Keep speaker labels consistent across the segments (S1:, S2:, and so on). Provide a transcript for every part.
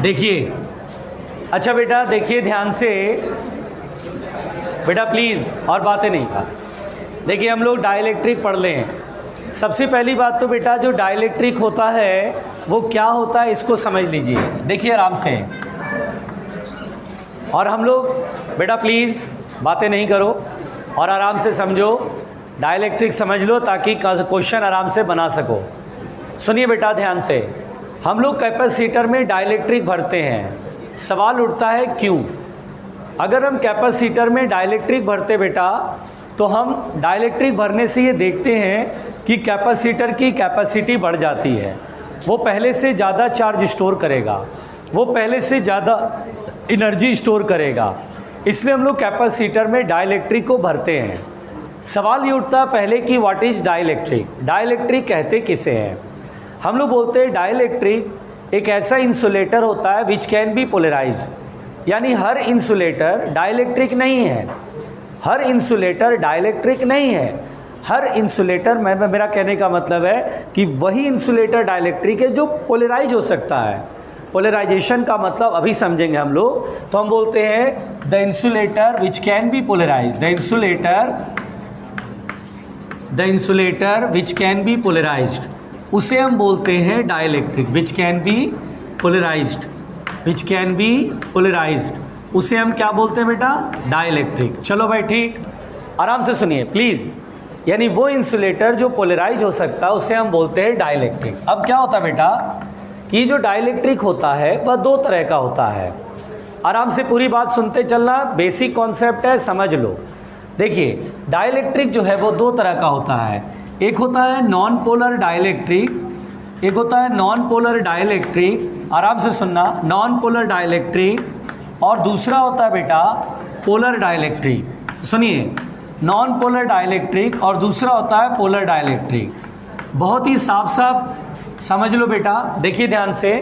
S1: देखिए, अच्छा बेटा देखिए ध्यान से बेटा प्लीज़, और बातें नहीं कर। देखिए हम लोग डाइलेक्ट्रिक पढ़ लें। सबसे पहली बात तो बेटा जो डाइलेक्ट्रिक होता है वो क्या होता है इसको समझ लीजिए। देखिए आराम से, और हम लोग बेटा प्लीज़ बातें नहीं करो और आराम से समझो, डाइलेक्ट्रिक समझ लो ताकि क्वेश्चन आराम से बना सको। सुनिए बेटा ध्यान से, हम लोग कैपेसिटर में डाइलेक्ट्रिक भरते हैं। सवाल उठता है क्यों? अगर हम कैपेसिटर में डाइलेक्ट्रिक भरते बेटा तो हम डाइलेक्ट्रिक भरने से ये देखते हैं कि कैपेसिटर की कैपेसिटी बढ़ जाती है, वो पहले से ज़्यादा चार्ज स्टोर करेगा, वो पहले से ज़्यादा एनर्जी स्टोर करेगा, इसलिए हम लोग कैपेसिटर में डाइलेक्ट्रिक को भरते हैं। सवाल ये उठता है पहले कि व्हाट इज़ डाइलेक्ट्रिक, डाइलेक्ट्रिक कहते किसे हैं? हम लोग बोलते हैं डाइलेक्ट्रिक एक ऐसा इंसुलेटर होता है विच कैन बी पोलराइज, यानी हर इंसुलेटर डाइलेक्ट्रिक नहीं है, हर इंसुलेटर डाइलेक्ट्रिक नहीं है। हर इंसुलेटर मेरा कहने का मतलब है कि वही इंसुलेटर डाइलेक्ट्रिक है जो पोलराइज हो सकता है। पोलराइजेशन का मतलब अभी समझेंगे हम लोग। तो हम बोलते हैं the insulator which can be polarise, the insulator which can be polarised, उसे हम बोलते हैं dielectric. Which can be polarised, which can be polarised, उसे हम क्या बोलते हैं बेटा? डाइलेक्ट्रिक। चलो भाई ठीक, आराम से सुनिए प्लीज़। यानी वो इंसुलेटर जो पोलराइज हो सकता है उसे हम बोलते हैं डाइलेक्ट्रिक। अब क्या होता है बेटा कि जो डाइलेक्ट्रिक होता है वह दो तरह का होता है। आराम से पूरी बात सुनते चलना, बेसिक कॉन्सेप्ट है, समझ लो। देखिए डाइलेक्ट्रिक जो है वो दो तरह का होता है। एक होता है नॉन पोलर डाइलेक्ट्रिक, एक होता है नॉन पोलर डाइलेक्ट्रिक। आराम से सुनना, नॉन पोलर डाइलेक्ट्रिक, और दूसरा होता है बेटा पोलर डाइलेक्ट्रिक। सुनिए, नॉन पोलर डाइलेक्ट्रिक और दूसरा होता है पोलर डाइलेक्ट्रिक। बहुत ही साफ साफ समझ लो बेटा, देखिए ध्यान से।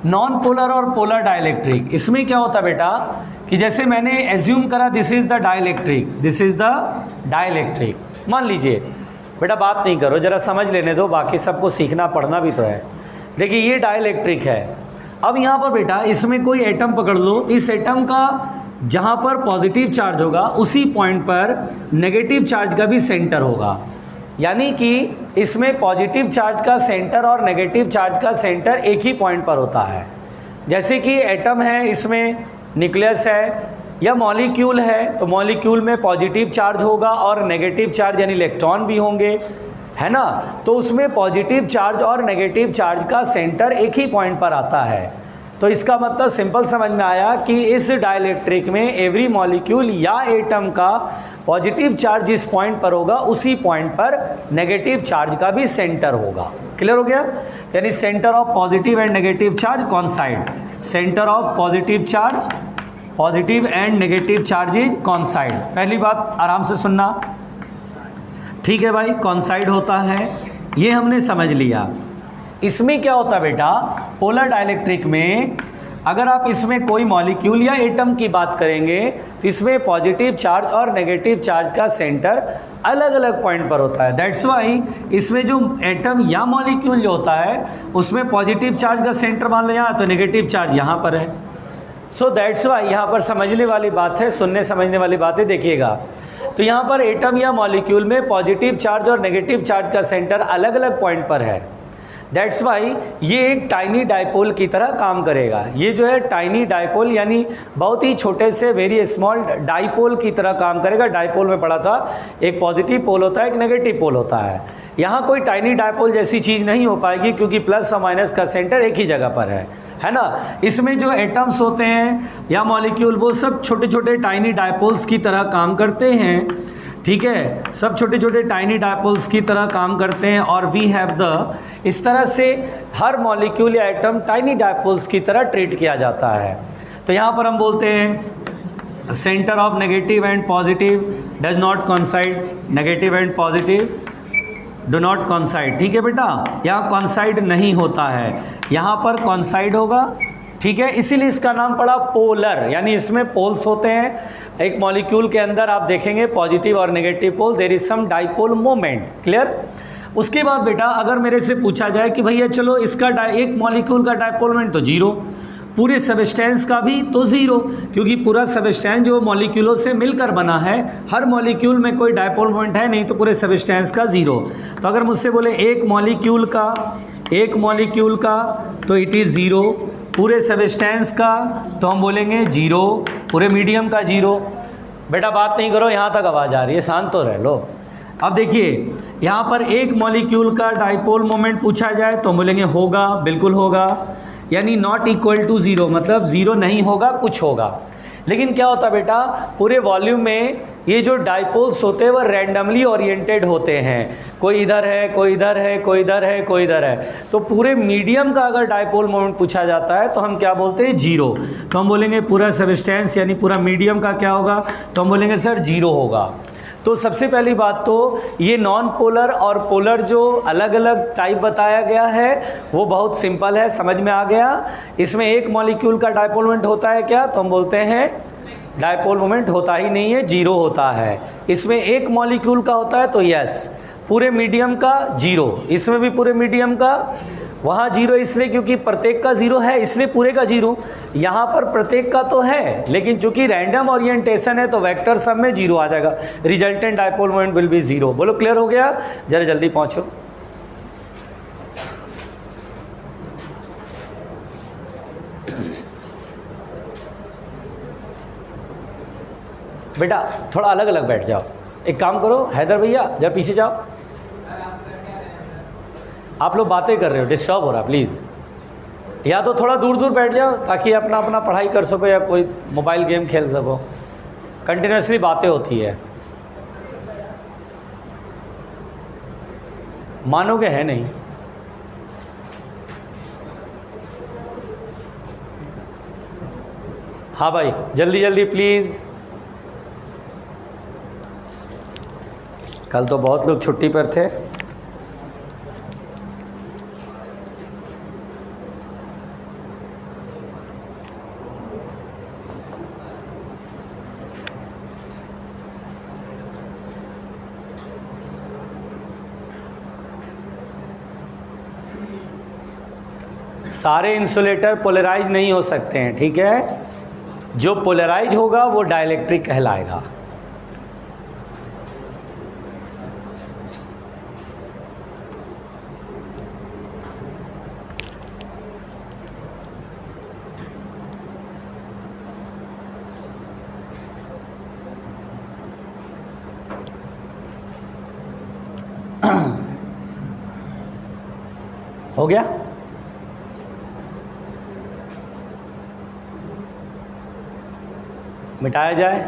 S1: नॉन पोलर और पोलर डाइलेक्ट्रिक, इसमें क्या होता है बेटा कि जैसे मैंने एज्यूम करा this is the dielectric, this is the dielectric, मान लीजिए बेटा, बात नहीं करो, ज़रा समझ लेने दो, बाकी सबको सीखना पढ़ना भी तो है। देखिए ये डाइलेक्ट्रिक है। अब यहाँ पर बेटा इसमें कोई एटम पकड़ लो, इस एटम का जहाँ पर पॉजिटिव चार्ज होगा उसी पॉइंट पर नेगेटिव चार्ज का भी सेंटर होगा। यानी कि इसमें पॉजिटिव चार्ज का सेंटर और नेगेटिव चार्ज का सेंटर एक ही पॉइंट पर होता है। जैसे कि एटम है, इसमें न्यूक्लियस है या मॉलिक्यूल है, तो मॉलिक्यूल में पॉजिटिव चार्ज होगा और नेगेटिव चार्ज यानी इलेक्ट्रॉन भी होंगे, है ना। तो उसमें पॉजिटिव चार्ज और नेगेटिव चार्ज का सेंटर एक ही पॉइंट पर आता है। तो इसका मतलब सिंपल समझ में आया कि इस डाइलेक्ट्रिक में एवरी मॉलिक्यूल या एटम का पॉजिटिव चार्ज जिस पॉइंट पर होगा उसी पॉइंट पर नेगेटिव चार्ज का भी सेंटर होगा। क्लियर हो गया? यानी centre of positive and negative charge कॉन्साइड, centre of positive charge, positive and negative charges कॉन्साइड। पहली बात आराम से सुनना, ठीक है भाई, कॉन्साइड होता है, ये हमने समझ लिया। इसमें क्या होता है बेटा, पोलर डाइलेक्ट्रिक में अगर आप इसमें कोई मॉलिक्यूल या एटम की बात करेंगे तो इसमें पॉजिटिव चार्ज और नेगेटिव चार्ज का सेंटर अलग अलग पॉइंट पर होता है। दैट्स वाई इसमें जो एटम या मॉलिक्यूल जो होता है उसमें पॉजिटिव चार्ज का सेंटर मान लो यहाँ, तो नेगेटिव चार्ज यहाँ पर है। सो दैट्स वाई यहाँ पर समझने वाली बात है, सुनने समझने वाली बात है। देखिएगा तो यहाँ पर एटम या मॉलिक्यूल में पॉजिटिव चार्ज और नेगेटिव चार्ज का सेंटर अलग अलग पॉइंट पर है। दैट्स वाई ये एक टाइनी डाइपोल की तरह काम करेगा। ये जो है टाइनी डाइपोल यानी बहुत ही छोटे से वेरी स्मॉल डाइपोल की तरह काम करेगा। डाइपोल में पढ़ा था एक पॉजिटिव पोल होता है, एक नेगेटिव पोल होता है। यहाँ कोई टाइनी डाइपोल जैसी चीज़ नहीं हो पाएगी क्योंकि प्लस और माइनस का सेंटर एक ही जगह पर है ना। इसमें जो एटम्स होते हैं या मॉलिक्यूल वो सब छोटे छोटे टाइनी डाइपोल्स की तरह काम करते हैं, ठीक है, सब छोटे छोटे टाइनी डाइपोल्स की तरह काम करते हैं। और वी हैव द, इस तरह से हर मॉलिक्यूल या एटम टाइनी डाइपोल्स की तरह ट्रीट किया जाता है। तो यहाँ पर हम बोलते हैं centre of negative and positive does not कॉन्साइड, negative and positive do not कॉन्साइड। ठीक है बेटा, यहाँ कॉन्साइड नहीं होता है, यहाँ पर कॉन्साइड होगा, ठीक है। इसीलिए इसका नाम पड़ा पोलर, यानी इसमें पोल्स होते हैं। एक मॉलिक्यूल के अंदर आप देखेंगे पॉजिटिव और negative pole, there is some dipole moment. Clear? उसके बाद बेटा अगर मेरे से पूछा जाए कि भैया चलो इसका एक मॉलिक्यूल का डायपोल मोमेंट तो जीरो, पूरे सबस्टेंस का भी तो ज़ीरो, क्योंकि पूरा सबस्टेंस जो मॉलिक्यूलों से मिलकर बना है, हर मॉलिक्यूल में कोई डायपोल मोमेंट है नहीं, तो पूरे सबस्टेंस का ज़ीरो। तो अगर मुझसे बोले एक मॉलिक्यूल का तो इट इज़ ज़ीरो, पूरे सबस्टेंस का तो हम बोलेंगे जीरो, पूरे मीडियम का जीरो। बेटा बात नहीं करो, यहाँ तक आवाज़ आ रही है, शांत तो रह लो। अब देखिए यहाँ पर एक मॉलिक्यूल का डायपोल मोमेंट पूछा जाए तो हम बोलेंगे होगा, बिल्कुल होगा, यानी नॉट इक्वल टू ज़ीरो, मतलब ज़ीरो नहीं होगा, कुछ होगा। लेकिन क्या होता बेटा, पूरे वॉल्यूम में ये जो डायपोल्स होते हैं वह रैंडमली ओरिएंटेड होते हैं, कोई इधर है, कोई इधर है, कोई इधर है, कोई इधर है। तो पूरे मीडियम का अगर डायपोल मोमेंट पूछा जाता है तो हम क्या बोलते हैं, जीरो। तो हम बोलेंगे पूरा सबस्टेंस यानी पूरा मीडियम का क्या होगा, तो हम बोलेंगे सर जीरो होगा। तो सबसे पहली बात तो ये नॉन पोलर और पोलर जो अलग अलग टाइप बताया गया है वो बहुत सिंपल है, समझ में आ गया। इसमें एक मॉलिक्यूल का डायपोल मोमेंट होता है क्या, तो हम बोलते हैं डायपोल मोमेंट होता ही नहीं है, जीरो होता है। इसमें एक मॉलिक्यूल का होता है तो यस, पूरे मीडियम का जीरो, इसमें भी पूरे मीडियम का, वहाँ जीरो इसलिए क्योंकि प्रत्येक का जीरो है इसलिए पूरे का जीरो। यहाँ पर प्रत्येक का तो है लेकिन चूंकि रैंडम ओरिएंटेशन है तो वेक्टर सब में जीरो आ जाएगा, resultant dipole moment will be zero. बोलो क्लियर हो गया, जरा जल्दी पहुँचो। बेटा थोड़ा अलग अलग बैठ जाओ, एक काम करो हैदर भैया जरा पीछे जाओ, आप लोग बातें कर रहे हो, डिस्टर्ब हो रहा, प्लीज़ या तो थोड़ा दूर दूर बैठ जाओ ताकि अपना अपना पढ़ाई कर सको या कोई मोबाइल गेम खेल सको, कंटिन्यूसली बातें होती है, मानोगे है नहीं। हाँ भाई जल्दी जल्दी प्लीज़, कल तो बहुत लोग छुट्टी पर थे। सारे इंसुलेटर पोलराइज नहीं हो सकते हैं, ठीक है, जो पोलराइज होगा वो डाइलेक्ट्रिक कहलाएगा। हो गया, मिटाया जाए।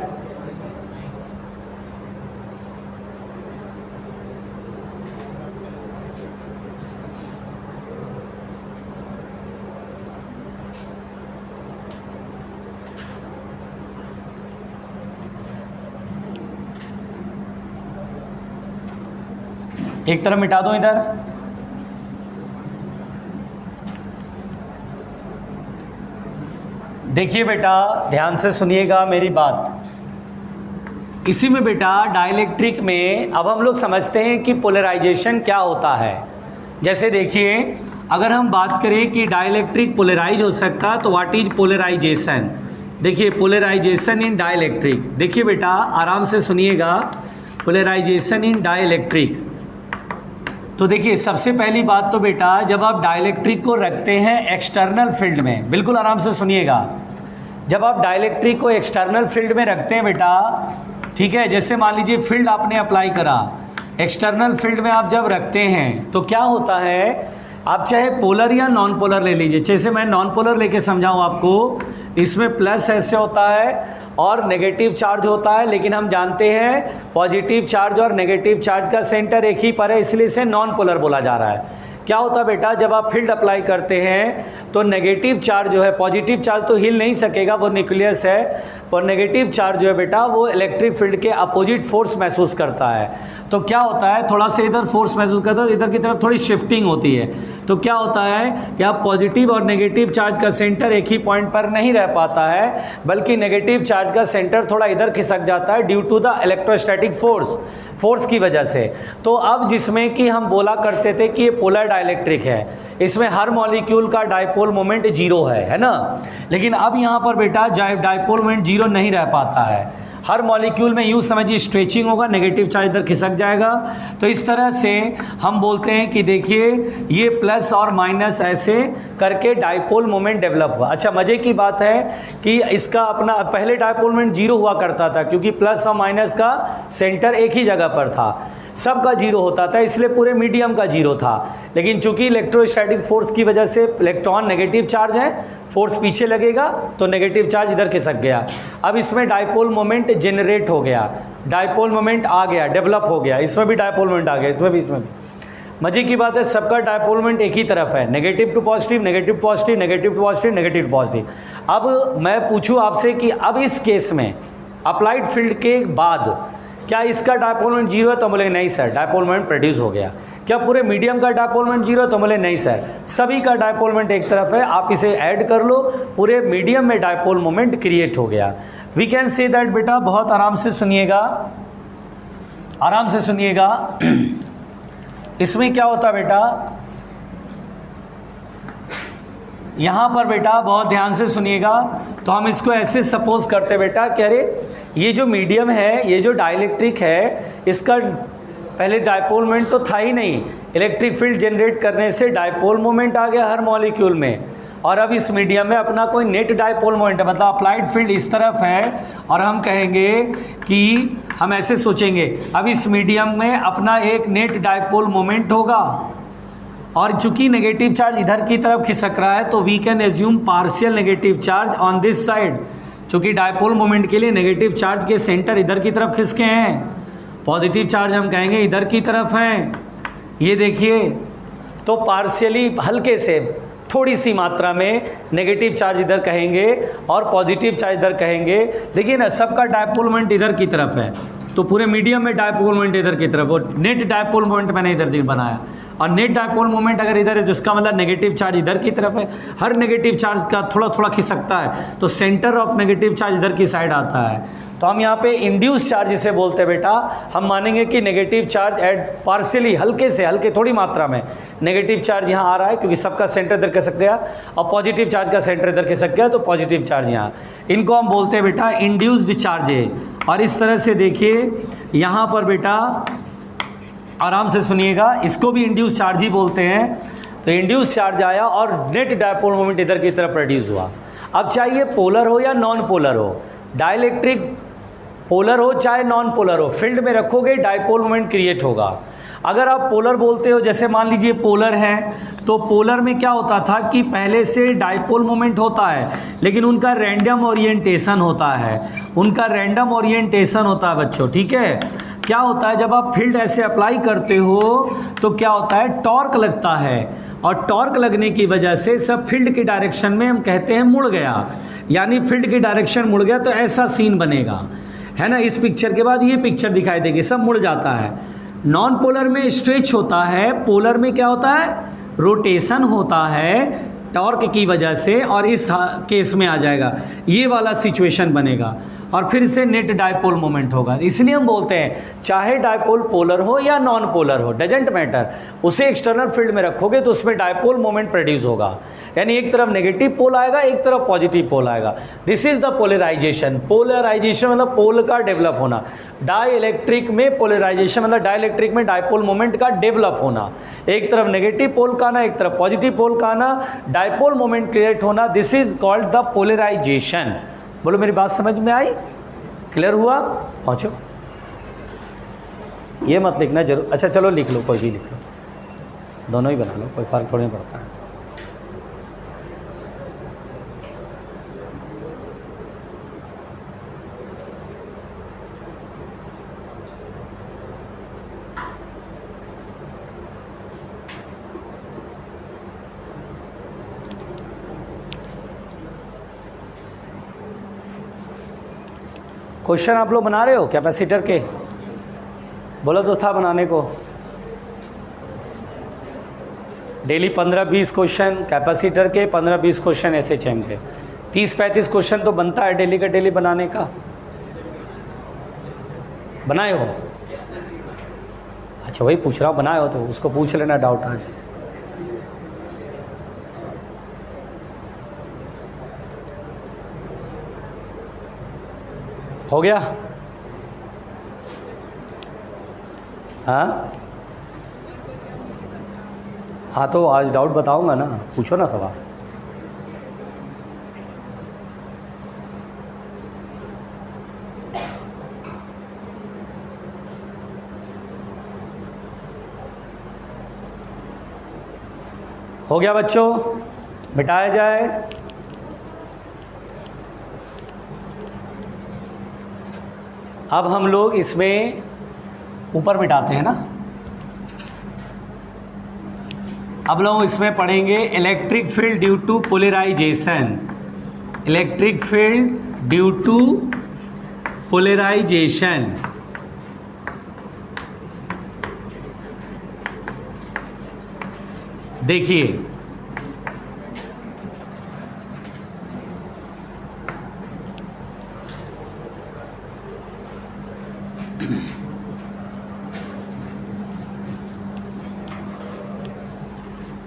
S1: एक तरफ मिटा दो इधर। देखिए बेटा ध्यान से सुनिएगा मेरी बात। इसी में बेटा डाइलेक्ट्रिक में अब हम लोग समझते हैं कि पोलराइजेशन क्या होता है। जैसे देखिए अगर हम बात करें कि डाइलेक्ट्रिक पोलराइज हो सकता तो व्हाट इज पोलराइजेशन। देखिए पोलराइजेशन इन डाइलेक्ट्रिक, देखिए बेटा आराम से सुनिएगा, पोलराइजेशन इन डाइलेक्ट्रिक। तो देखिए सबसे पहली बात तो बेटा जब आप डाइलेक्ट्रिक को रखते हैं एक्सटर्नल फील्ड में, बिल्कुल आराम से सुनिएगा, जब आप डाइलेक्ट्रिक को एक्सटर्नल फील्ड में रखते हैं बेटा, ठीक है, जैसे मान लीजिए फील्ड आपने अप्लाई करा, एक्सटर्नल फील्ड में आप जब रखते हैं तो क्या होता है, आप चाहे पोलर या नॉन पोलर ले लीजिए। जैसे मैं नॉन पोलर लेके समझाऊँ आपको, इसमें प्लस ऐसे होता है और नेगेटिव चार्ज होता है, लेकिन हम जानते हैं पॉजिटिव चार्ज और नेगेटिव चार्ज का सेंटर एक ही पर है, इसलिए इसे नॉन पोलर बोला जा रहा है। क्या होता है बेटा जब आप फील्ड अप्लाई करते हैं तो नेगेटिव चार्ज जो है, पॉजिटिव चार्ज तो हिल नहीं सकेगा, वो न्यूक्लियस है, और नेगेटिव चार्ज जो है बेटा वो इलेक्ट्रिक फील्ड के अपोजिट फोर्स महसूस करता है। तो क्या होता है, थोड़ा सा इधर फोर्स महसूस करता है तो इधर की तरफ थोड़ी शिफ्टिंग होती है। तो क्या होता है कि आप पॉजिटिव और नेगेटिव चार्ज का सेंटर एक ही पॉइंट पर नहीं रह पाता है, बल्कि नेगेटिव चार्ज का सेंटर थोड़ा इधर खिसक जाता है due to the electrostatic force की वजह से। तो अब जिसमें कि हम बोला करते थे कि ये पोलर डाइलेक्ट्रिक है, इसमें हर मॉलिक्यूल का डाइपोल मोमेंट जीरो है ना। लेकिन अब यहाँ पर बेटा डाइपोल मोमेंट जीरो नहीं रह पाता है। हर मॉलिक्यूल में यूँ समझिए स्ट्रेचिंग होगा, नेगेटिव चार्ज इधर खिसक जाएगा। तो इस तरह से हम बोलते हैं कि देखिए ये प्लस और माइनस ऐसे करके डाइपोल मोमेंट डेवलप हुआ। अच्छा, मज़े की बात है कि इसका अपना पहले डाइपोल मोमेंट जीरो हुआ करता था, क्योंकि प्लस और माइनस का सेंटर एक ही जगह पर था, सबका जीरो होता था, इसलिए पूरे मीडियम का जीरो था। लेकिन चूंकि इलेक्ट्रोस्टैटिक फोर्स की वजह से इलेक्ट्रॉन नेगेटिव चार्ज है, फोर्स पीछे लगेगा तो नेगेटिव चार्ज इधर खिसक गया। अब इसमें डाइपोल मोमेंट जनरेट हो गया, डाइपोल मोमेंट आ गया, डेवलप हो गया। इसमें भी डाइपोल मोमेंट आ गया, इसमें भी। मजे की बात है सबका डाइपोल मोमेंट एक ही तरफ है, negative to positive, negative to positive, negative to positive, negative to positive. अब मैं पूछूं आपसे कि अब इस केस में अप्लाइड फील्ड के बाद क्या इसका डाइपोल मोमेंट जीरो है? तो बोले नहीं सर, डाइपोल मोमेंट प्रोड्यूस हो गया। क्या पूरे मीडियम का डाइपोल मोमेंट जीरो है? तो बोले नहीं सर, सभी का डाइपोल मोमेंट एक तरफ है, आप इसे ऐड कर लो, पूरे मीडियम में डाइपोल मोमेंट क्रिएट हो गया। वी कैन से दैट बेटा, बहुत आराम से सुनिएगा, आराम से सुनिएगा। इसमें क्या होता है बेटा, यहाँ पर बेटा बहुत ध्यान से सुनिएगा। तो हम इसको ऐसे सपोज करते बेटा कि अरे ये जो मीडियम है, ये जो डाइलेक्ट्रिक है, इसका पहले डाइपोल मोमेंट तो था ही नहीं, इलेक्ट्रिक फील्ड जनरेट करने से डाइपोल मोमेंट आ गया हर मॉलिक्यूल में। और अब इस मीडियम में अपना कोई नेट डाइपोल मोमेंट है, मतलब अप्लाइड फील्ड इस तरफ है, और हम कहेंगे कि हम ऐसे सोचेंगे अब इस मीडियम में अपना एक नेट डाइपोल मोमेंट होगा, और चूंकि नेगेटिव चार्ज इधर की तरफ खिसक रहा है तो we can assume partial negative charge on this side. चूंकि डाइपोल मोमेंट के लिए नेगेटिव चार्ज के सेंटर इधर की तरफ खिसके हैं, पॉजिटिव चार्ज हम कहेंगे इधर की तरफ हैं। ये देखिए, तो पार्शियली हल्के से थोड़ी सी मात्रा में नेगेटिव चार्ज इधर कहेंगे और पॉजिटिव चार्ज इधर कहेंगे, लेकिन सबका डाइपोल मोमेंट इधर की तरफ है, तो पूरे मीडियम में डाइपोल मोमेंट इधर की तरफ। और नेट डाइपोल मोमेंट मैंने इधर दिन बनाया, और नेट डाइपोल मोमेंट अगर इधर है तो इसका मतलब नेगेटिव चार्ज इधर की तरफ है। हर नेगेटिव चार्ज का थोड़ा थोड़ा खिसकता है, तो सेंटर ऑफ नेगेटिव चार्ज इधर की साइड आता है। तो हम यहाँ पे इंड्यूस चार्ज जिसे बोलते हैं बेटा, हम मानेंगे कि नेगेटिव चार्ज एड पार्शियली हल्के से हल्के थोड़ी मात्रा में नेगेटिव चार्ज यहाँ आ रहा है, क्योंकि सबका सेंटर इधर खिसक गया, और पॉजिटिव चार्ज का सेंटर इधर खिसक गया, तो पॉजिटिव चार्ज यहाँ, इनको हम बोलते हैं बेटा इंड्यूस्ड चार्ज है। और इस तरह से देखिए यहाँ पर बेटा आराम से सुनिएगा, इसको भी इंड्यूस चार्ज ही बोलते हैं। तो इंड्यूस चार्ज आया और नेट डाइपोल मोमेंट इधर की तरफ प्रोड्यूस हुआ। अब चाहिए पोलर हो या नॉन पोलर हो, डाइलेक्ट्रिक पोलर हो चाहे नॉन पोलर हो, फील्ड में रखोगे डाइपोल मोमेंट क्रिएट होगा। अगर आप पोलर बोलते हो, जैसे मान लीजिए पोलर है, तो पोलर में क्या होता था कि पहले से डाइपोल मोमेंट होता है, लेकिन उनका रैंडम ओरिएंटेशन होता है, उनका रैंडम ओरिएंटेशन होता है बच्चों, ठीक है। क्या होता है जब आप फील्ड ऐसे अप्लाई करते हो तो क्या होता है, टॉर्क लगता है, और टॉर्क लगने की वजह से सब फील्ड की डायरेक्शन में हम कहते हैं मुड़ गया, यानी फील्ड की डायरेक्शन मुड़ गया, तो ऐसा सीन बनेगा, है ना। इस पिक्चर के बाद ये पिक्चर दिखाई देगी, सब मुड़ जाता है। नॉन पोलर में स्ट्रेच होता है, पोलर में क्या होता है, रोटेशन होता है टॉर्क की वजह से, और इस केस में आ जाएगा, ये वाला सिचुएशन बनेगा, और फिर से नेट डाइपोल मोमेंट होगा। इसलिए हम बोलते हैं चाहे डाइपोल पोलर हो या नॉन पोलर हो, डजेंट मैटर, उसे एक्सटर्नल फील्ड में रखोगे तो उसमें डाइपोल मोमेंट प्रोड्यूस होगा, यानी एक तरफ नेगेटिव पोल आएगा, एक तरफ पॉजिटिव पोल आएगा। This is the polarisation. Polarisation मतलब पोल का डेवलप होना। डाइलेक्ट्रिक में पोलराइजेशन मतलब डाइलेक्ट्रिक में डाइपोल मोमेंट का डेवलप होना, एक तरफ नेगेटिव पोल का आना, एक तरफ पॉजिटिव पोल का आना, डाइपोल मोमेंट क्रिएट होना, this is called the polarisation. बोलो मेरी बात समझ में आई, क्लियर हुआ? पहुँचो, ये मत लिखना जरूर। अच्छा चलो लिख लो, कोई भी लिख लो, दोनों ही बना लो, कोई फ़र्क थोड़ी नहीं पड़ता है। क्वेश्चन आप लोग बना रहे हो कैपेसिटर के? बोला तो था बनाने को। डेली 15-20 क्वेश्चन कैपेसिटर के, 15-20 क्वेश्चन SHM के, 30-35 क्वेश्चन तो बनता है डेली का डेली बनाने का। बनाए हो? अच्छा वही पूछ रहा हूँ, बनाए हो तो उसको पूछ लेना डाउट आज। हो गया? हाँ हाँ, तो आज डाउट बताऊंगा ना, पूछो ना सवाल। हो गया बच्चों? मिटाया जाए। अब हम लोग इसमें ऊपर मिटाते हैं ना। अब लोग इसमें पढ़ेंगे electric field due to polarisation. Electric field due to polarisation. देखिए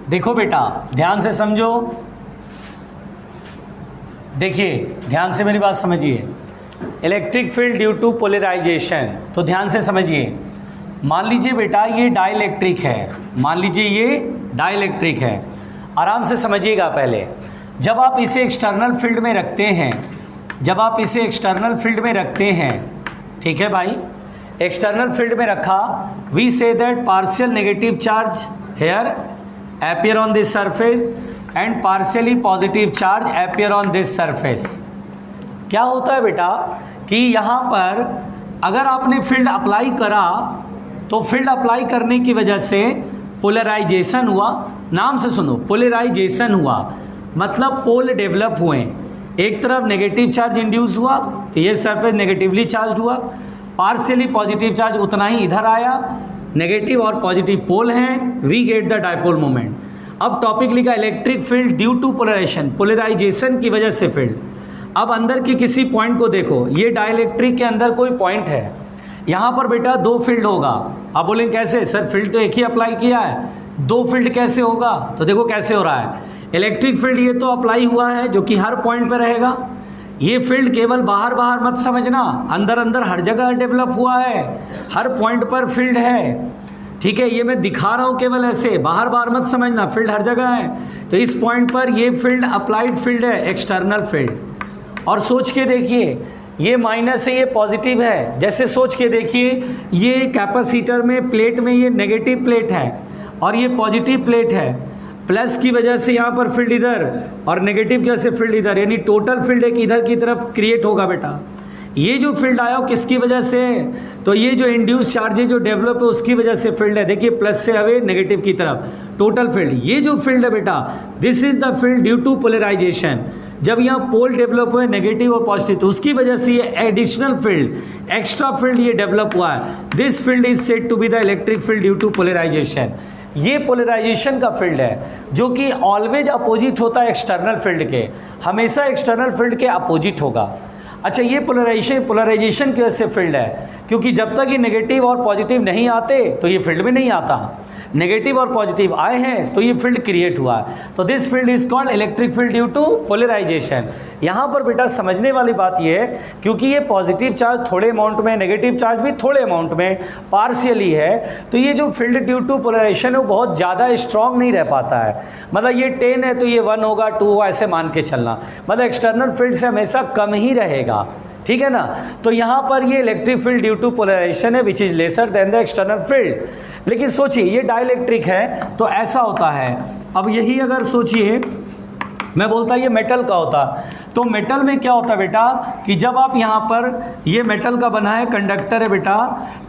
S1: देखो बेटा, ध्यान से समझो। देखिए ध्यान से मेरी बात समझिए। Electric field due to polarisation, तो ध्यान से समझिए। मान लीजिए बेटा ये डाइलेक्ट्रिक है, मान लीजिए ये डाइलेक्ट्रिक है। आराम से समझिएगा। पहले जब आप इसे एक्सटर्नल फील्ड में रखते हैं, जब आप इसे एक्सटर्नल फील्ड में रखते हैं, ठीक है भाई, एक्सटर्नल फील्ड में रखा, we say that partial negative charge here appear on this surface and partially positive charge appear on this surface। क्या होता है बेटा कि यहाँ पर अगर आपने फील्ड अप्लाई करा तो फील्ड अप्लाई करने की वजह से पोलराइजेशन हुआ। नाम से सुनो, पोलराइजेशन हुआ मतलब पोल डेवलप हुए। एक तरफ नेगेटिव चार्ज इंड्यूस हुआ तो ये सरफेस नेगेटिवली चार्ज हुआ, पार्शियली पॉजिटिव चार्ज उतना ही इधर आया, नेगेटिव और पॉजिटिव पोल हैं, we get the dipole moment. अब टॉपिक लिखा electric field due to polarisation, polarisation की वजह से फील्ड। अब अंदर के किसी पॉइंट को देखो, ये डाइलेक्ट्रिक के अंदर कोई पॉइंट है, यहाँ पर बेटा दो फील्ड होगा। आप बोलेंगे कैसे सर, फील्ड तो एक ही अप्लाई किया है, दो फील्ड कैसे होगा? तो देखो कैसे हो रहा है। इलेक्ट्रिक फील्ड ये तो अप्लाई हुआ है जो कि हर पॉइंट पर रहेगा। ये फील्ड केवल बाहर बाहर मत समझना, अंदर अंदर हर जगह डेवलप हुआ है, हर पॉइंट पर फील्ड है। ठीक है, ये मैं दिखा रहा हूँ केवल ऐसे, बाहर बाहर मत समझना, फील्ड हर जगह है। तो इस पॉइंट पर ये फील्ड अप्लाइड फील्ड है, एक्सटर्नल फील्ड। और सोच के देखिए, ये माइनस है, ये पॉजिटिव है। जैसे सोच के देखिए, ये कैपेसिटर में प्लेट में ये नेगेटिव प्लेट है और ये पॉजिटिव प्लेट है। प्लस की वजह से यहाँ पर फील्ड इधर और नेगेटिव की वजह से फील्ड इधर, यानी टोटल फील्ड एक इधर की तरफ क्रिएट होगा बेटा। ये जो फील्ड आया हो किसकी वजह से? तो ये जो इंड्यूस चार्ज है जो डेवलप है उसकी वजह से फील्ड है। देखिए प्लस से अवे नेगेटिव की तरफ टोटल फील्ड। ये जो फील्ड है बेटा, this is the field due to polarisation. जब यहाँ पोल डेवलप हुए नेगेटिव और पॉजिटिव तो उसकी वजह से ये एडिशनल फील्ड, एक्स्ट्रा फील्ड ये डेवलप हुआ है। This field is said to be the electric field due to polarisation. ये पोलराइजेशन का फील्ड है जो कि ऑलवेज अपोजिट होता है एक्सटर्नल फील्ड के, हमेशा एक्सटर्नल फील्ड के अपोजिट होगा। अच्छा, ये पोलराइजेशन की वजह से फील्ड है, क्योंकि जब तक ये नेगेटिव और पॉजिटिव नहीं आते तो ये फील्ड में नहीं आता। नेगेटिव और पॉजिटिव आए हैं तो ये फील्ड क्रिएट हुआ है। तो this field is called electric field due to polarisation. यहाँ पर बेटा समझने वाली बात ये है, क्योंकि ये पॉजिटिव चार्ज थोड़े अमाउंट में, नेगेटिव चार्ज भी थोड़े अमाउंट में पार्शियली है, तो ये जो फील्ड ड्यू टू पोलराइजेशन है वो बहुत ज़्यादा स्ट्रॉन्ग नहीं रह पाता है। मतलब ये 10 है तो ये 1 होगा, 2 होगा, ऐसे मान के चलना। मतलब एक्सटर्नल फील्ड से हमेशा कम ही रहेगा, ठीक है ना। तो यहाँ पर ये electric field due to polarisation है which is lesser than the external field. लेकिन सोचिए ये डाइलेक्ट्रिक है तो ऐसा होता है। अब यही अगर सोचिए, मैं बोलता ये मेटल का होता, तो मेटल में क्या होता है बेटा कि जब आप यहाँ पर, ये मेटल का बना है, कंडक्टर है बेटा,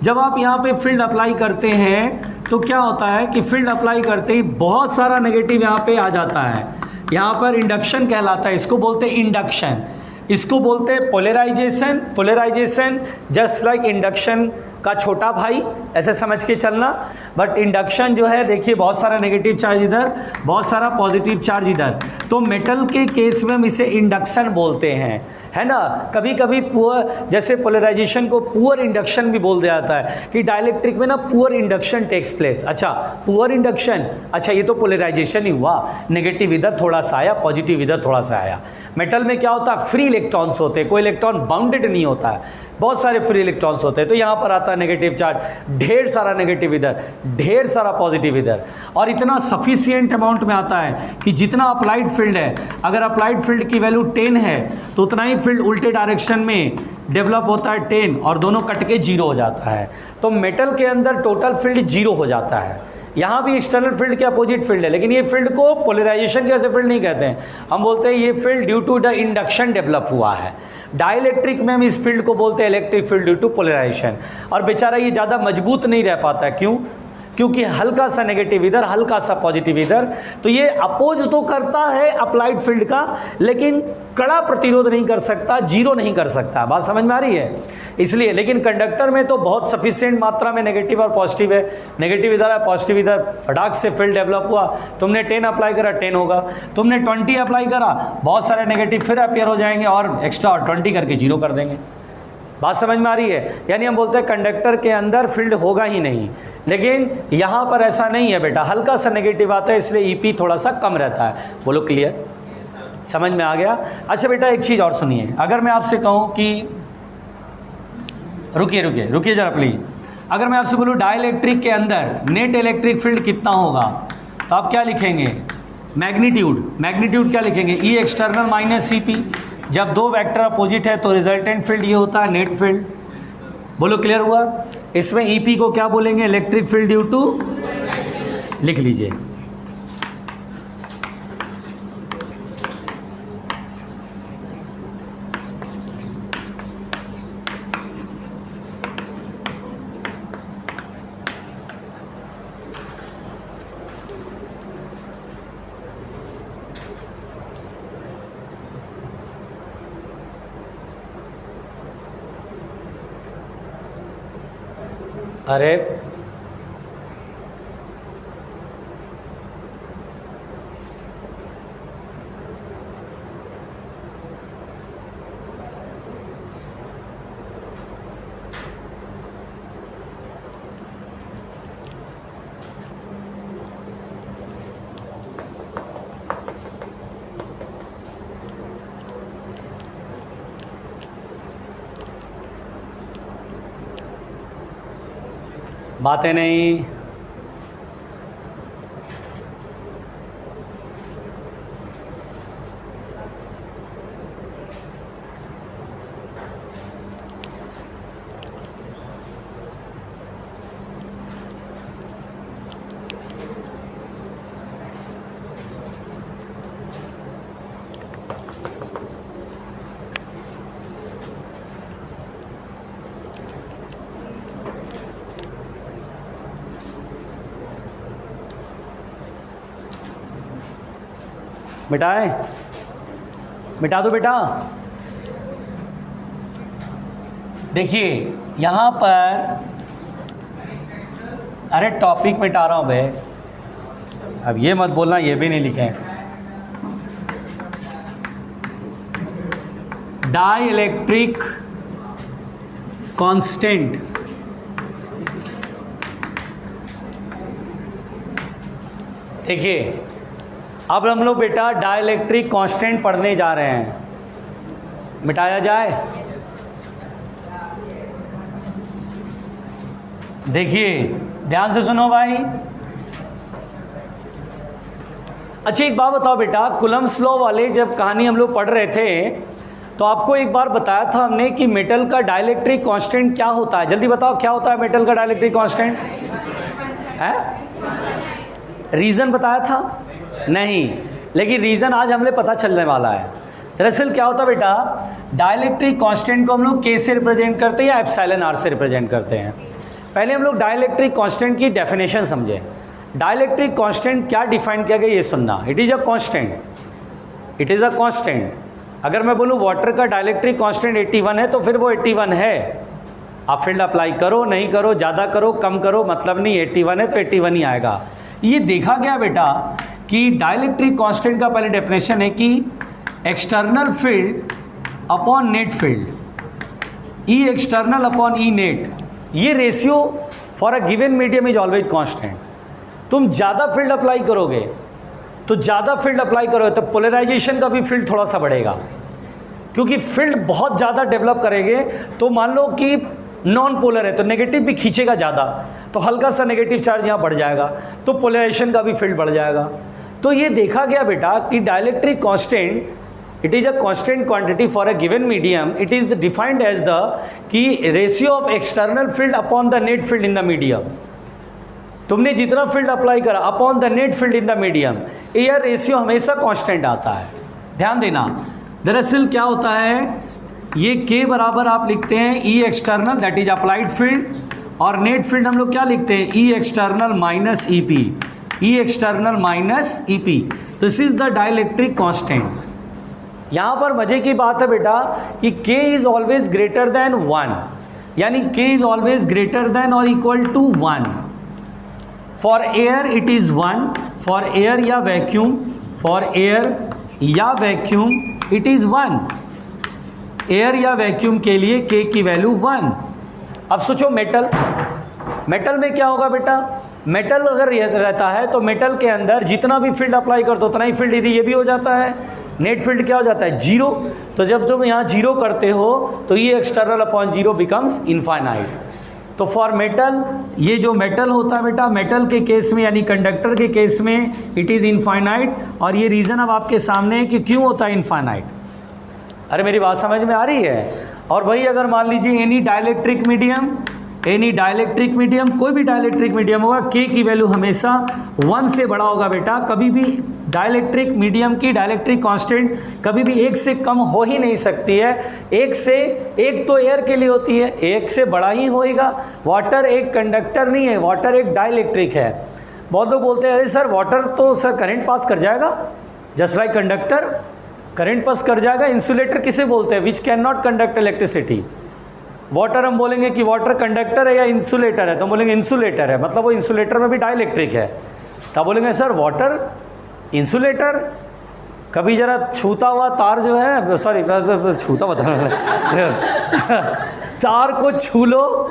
S1: जब आप यहाँ पे फील्ड अप्लाई करते हैं तो क्या होता है कि फील्ड अप्लाई करते ही बहुत सारा नेगेटिव यहाँ पे आ जाता है। यहाँ पर इंडक्शन कहलाता है, इसको बोलते हैं इंडक्शन, इसको बोलते हैं polarisation. Polarisation just like induction का छोटा भाई, ऐसे समझ के चलना। बट इंडक्शन जो है देखिए बहुत सारा नेगेटिव चार्ज इधर, बहुत सारा पॉजिटिव चार्ज इधर, तो मेटल के केस में हम इसे इंडक्शन बोलते हैं, है ना। कभी कभी पुअर, जैसे पोलराइजेशन को पुअर इंडक्शन भी बोल दिया जाता है कि डाइलेक्ट्रिक में ना पुअर इंडक्शन टेक्स प्लेस। अच्छा पुअर इंडक्शन, अच्छा ये तो पोलराइजेशन ही हुआ, नेगेटिव इधर थोड़ा सा आया, पॉजिटिव इधर थोड़ा सा आया। मेटल में क्या होता है, फ्री इलेक्ट्रॉन्स होते हैं, कोई इलेक्ट्रॉन बाउंडेड नहीं होता है, बहुत सारे फ्री इलेक्ट्रॉन्स होते हैं। तो यहाँ पर आता है नेगेटिव चार्ज, ढेर सारा नेगेटिव इधर, ढेर सारा पॉजिटिव इधर, और इतना सफिशिएंट अमाउंट में आता है कि जितना अप्लाइड फील्ड है, अगर अप्लाइड फील्ड की वैल्यू 10 है तो उतना ही फील्ड उल्टे डायरेक्शन में डेवलप होता है 10, और दोनों कट के 0 हो जाता है। तो मेटल के अंदर टोटल फील्ड 0 हो जाता है। यहाँ भी एक्सटर्नल फील्ड के अपोजिट फील्ड है, लेकिन ये फील्ड को पोलराइजेशन के वजह से फील्ड नहीं कहते हैं, हम बोलते हैं ये field due to the induction develop हुआ है। डाइलेक्ट्रिक में हम इस फील्ड को बोलते हैं electric field due to polarisation. और बेचारा ये ज़्यादा मजबूत नहीं रह पाता, क्यों? क्योंकि हल्का सा नेगेटिव इधर, हल्का सा पॉजिटिव इधर, तो ये अपोज तो करता है अप्लाइड फील्ड का, लेकिन कड़ा प्रतिरोध नहीं कर सकता, 0 नहीं कर सकता। बात समझ में आ रही है? इसलिए, लेकिन कंडक्टर में तो बहुत सफिशिएंट मात्रा में नेगेटिव और पॉजिटिव है, नेगेटिव इधर है, पॉजिटिव इधर, फटाक से फील्ड डेवलप हुआ। तुमने 10 अप्लाई करा 10 होगा, तुमने 20 अप्लाई करा, बहुत सारे नेगेटिव फिर अपीयर हो जाएंगे और एक्स्ट्रा और 20 करके 0 कर देंगे। बात समझ में आ रही है? यानी हम बोलते हैं कंडक्टर के अंदर फील्ड होगा ही नहीं, लेकिन यहाँ पर ऐसा नहीं है बेटा, हल्का सा नेगेटिव आता है, इसलिए ईपी थोड़ा सा कम रहता है। बोलो क्लियर? समझ में आ गया? अच्छा बेटा एक चीज़ और सुनिए, अगर मैं आपसे कहूँ कि रुकिए जरा प्लीज, अगर मैं आपसे बोलूँ डाइलेक्ट्रिक के अंदर नेट इलेक्ट्रिक फील्ड कितना होगा, तो आप क्या लिखेंगे? मैग्नीट्यूड क्या लिखेंगे? ई एक्सटर्नल माइनस सी पी। जब दो वेक्टर अपोजिट है तो रिजल्टेंट फील्ड ये होता है नेट फील्ड। बोलो क्लियर हुआ? इसमें ईपी को क्या बोलेंगे? इलेक्ट्रिक फील्ड ड्यू टू, लिख लीजिए। अरे बातें नहीं, मिटाए, मिटा दो बेटा। देखिए यहाँ पर, अरे टॉपिक मिटा रहा हूँ भाई, अब ये मत बोलना ये भी नहीं लिखे। डाई इलेक्ट्रिक कांस्टेंट, देखिए अब हम लोग बेटा डाइलेक्ट्रिक कांस्टेंट पढ़ने जा रहे हैं। मिटाया जाए? देखिए ध्यान से सुनो भाई। अच्छा एक बात बताओ बेटा, कूलम्ब्स लॉ वाले जब कहानी हम लोग पढ़ रहे थे तो आपको एक बार बताया था हमने कि मेटल का डाइलेक्ट्रिक कांस्टेंट क्या होता है। जल्दी बताओ क्या होता है मेटल का डाइलेक्ट्रिक कांस्टेंट? है रीज़न बताया था? नहीं, लेकिन रीज़न आज हमें पता चलने वाला है। दरअसल क्या होता है बेटा, डाइलेक्ट्रिक कांस्टेंट को हम लोग के से रिप्रेजेंट करते हैं या एप्सिलॉन आर से रिप्रेजेंट करते हैं। पहले हम लोग डाइलेक्ट्रिक कांस्टेंट की डेफिनेशन समझें। डाइलेक्ट्रिक कांस्टेंट क्या डिफाइन किया गया ये सुनना। It is a constant, it is a constant. अगर मैं बोलूँ वाटर का डाइलेक्ट्रिक कांस्टेंट 81 है तो फिर वो 81 है, आप फील्ड अप्लाई करो नहीं करो, ज़्यादा करो कम करो, मतलब नहीं, 81 है तो 81 ही आएगा। ये देखा गया बेटा कि डाइलेक्ट्रिक कांस्टेंट का पहले डेफिनेशन है कि external field upon net field, E external upon E net, ये ratio for a given medium is always constant. तुम ज़्यादा फील्ड अप्लाई करोगे तो पोलराइजेशन का भी फील्ड थोड़ा सा बढ़ेगा, क्योंकि फील्ड बहुत ज़्यादा डेवलप करेंगे तो मान लो कि नॉन पोलर है तो नेगेटिव भी खींचेगा ज़्यादा, तो हल्का सा नेगेटिव चार्ज यहाँ बढ़ जाएगा, तो पोलराइजेशन का भी फील्ड बढ़ जाएगा। तो ये देखा गया बेटा कि dielectric constant, it is a constant quantity for a given medium, it is defined as the कि ratio of external field upon the net field in the medium. तुमने जितना फील्ड अप्लाई करा upon the net field in the medium, ये ratio हमेशा constant आता है। ध्यान देना, दरअसल क्या होता है, ये के बराबर आप लिखते हैं E external that is applied field, और नेट फील्ड हम लोग क्या लिखते हैं, E external minus E P, E external minus E P. This is the dielectric constant. यहाँ पर मजे की बात है बेटा कि k is always greater than 1, यानी k is always greater than और equal to 1। For air it is 1, for air या वैक्यूम, फॉर एयर या वैक्यूम इट इज़ 1। एयर या वैक्यूम के लिए k की वैल्यू 1। अब सोचो मेटल, मेटल में क्या होगा बेटा, मेटल अगर रहता है तो मेटल के अंदर जितना भी फील्ड अप्लाई कर दो उतना ही फील्ड ये भी हो जाता है, नेट फील्ड क्या हो जाता है, जीरो। तो जब तुम यहाँ जीरो करते हो तो ये external upon zero becomes infinite. तो फॉर मेटल, ये जो मेटल होता है बेटा, मेटल के केस में यानी कंडक्टर के केस में इट इज़ इनफाइनाइट, और ये रीज़न अब आपके सामने है कि क्यों होता है इनफाइनाइट। अरे मेरी बात समझ में आ रही है। और वही अगर मान लीजिए any dielectric medium, any dielectric medium, कोई भी डाइलेक्ट्रिक मीडियम होगा, k की वैल्यू हमेशा 1 से बड़ा होगा बेटा। कभी भी डाइलेक्ट्रिक मीडियम की डाइलेक्ट्रिक कांस्टेंट कभी भी 1 से कम हो ही नहीं सकती है। 1 तो एयर के लिए होती है, 1 से बड़ा ही होएगा। वाटर एक कंडक्टर नहीं है, वाटर एक डाइलेक्ट्रिक है। बहुत लोग बोलते हैं अरे सर वाटर तो सर करंट पास कर जाएगा, just like conductor current pass कर जाएगा। इंसुलेटर किसे बोलते हैं, which can not conduct electricity. Water हम बोलेंगे कि वाटर कंडक्टर है या इंसुलेटर है, तो बोलेंगे इंसुलेटर है, मतलब वो इंसुलेटर में भी डाइलेक्ट्रिक है। तब बोलेंगे सर वाटर इंसुलेटर, कभी ज़रा छूता हुआ तार जो है, सॉरी छूता हुआ तार को छू लो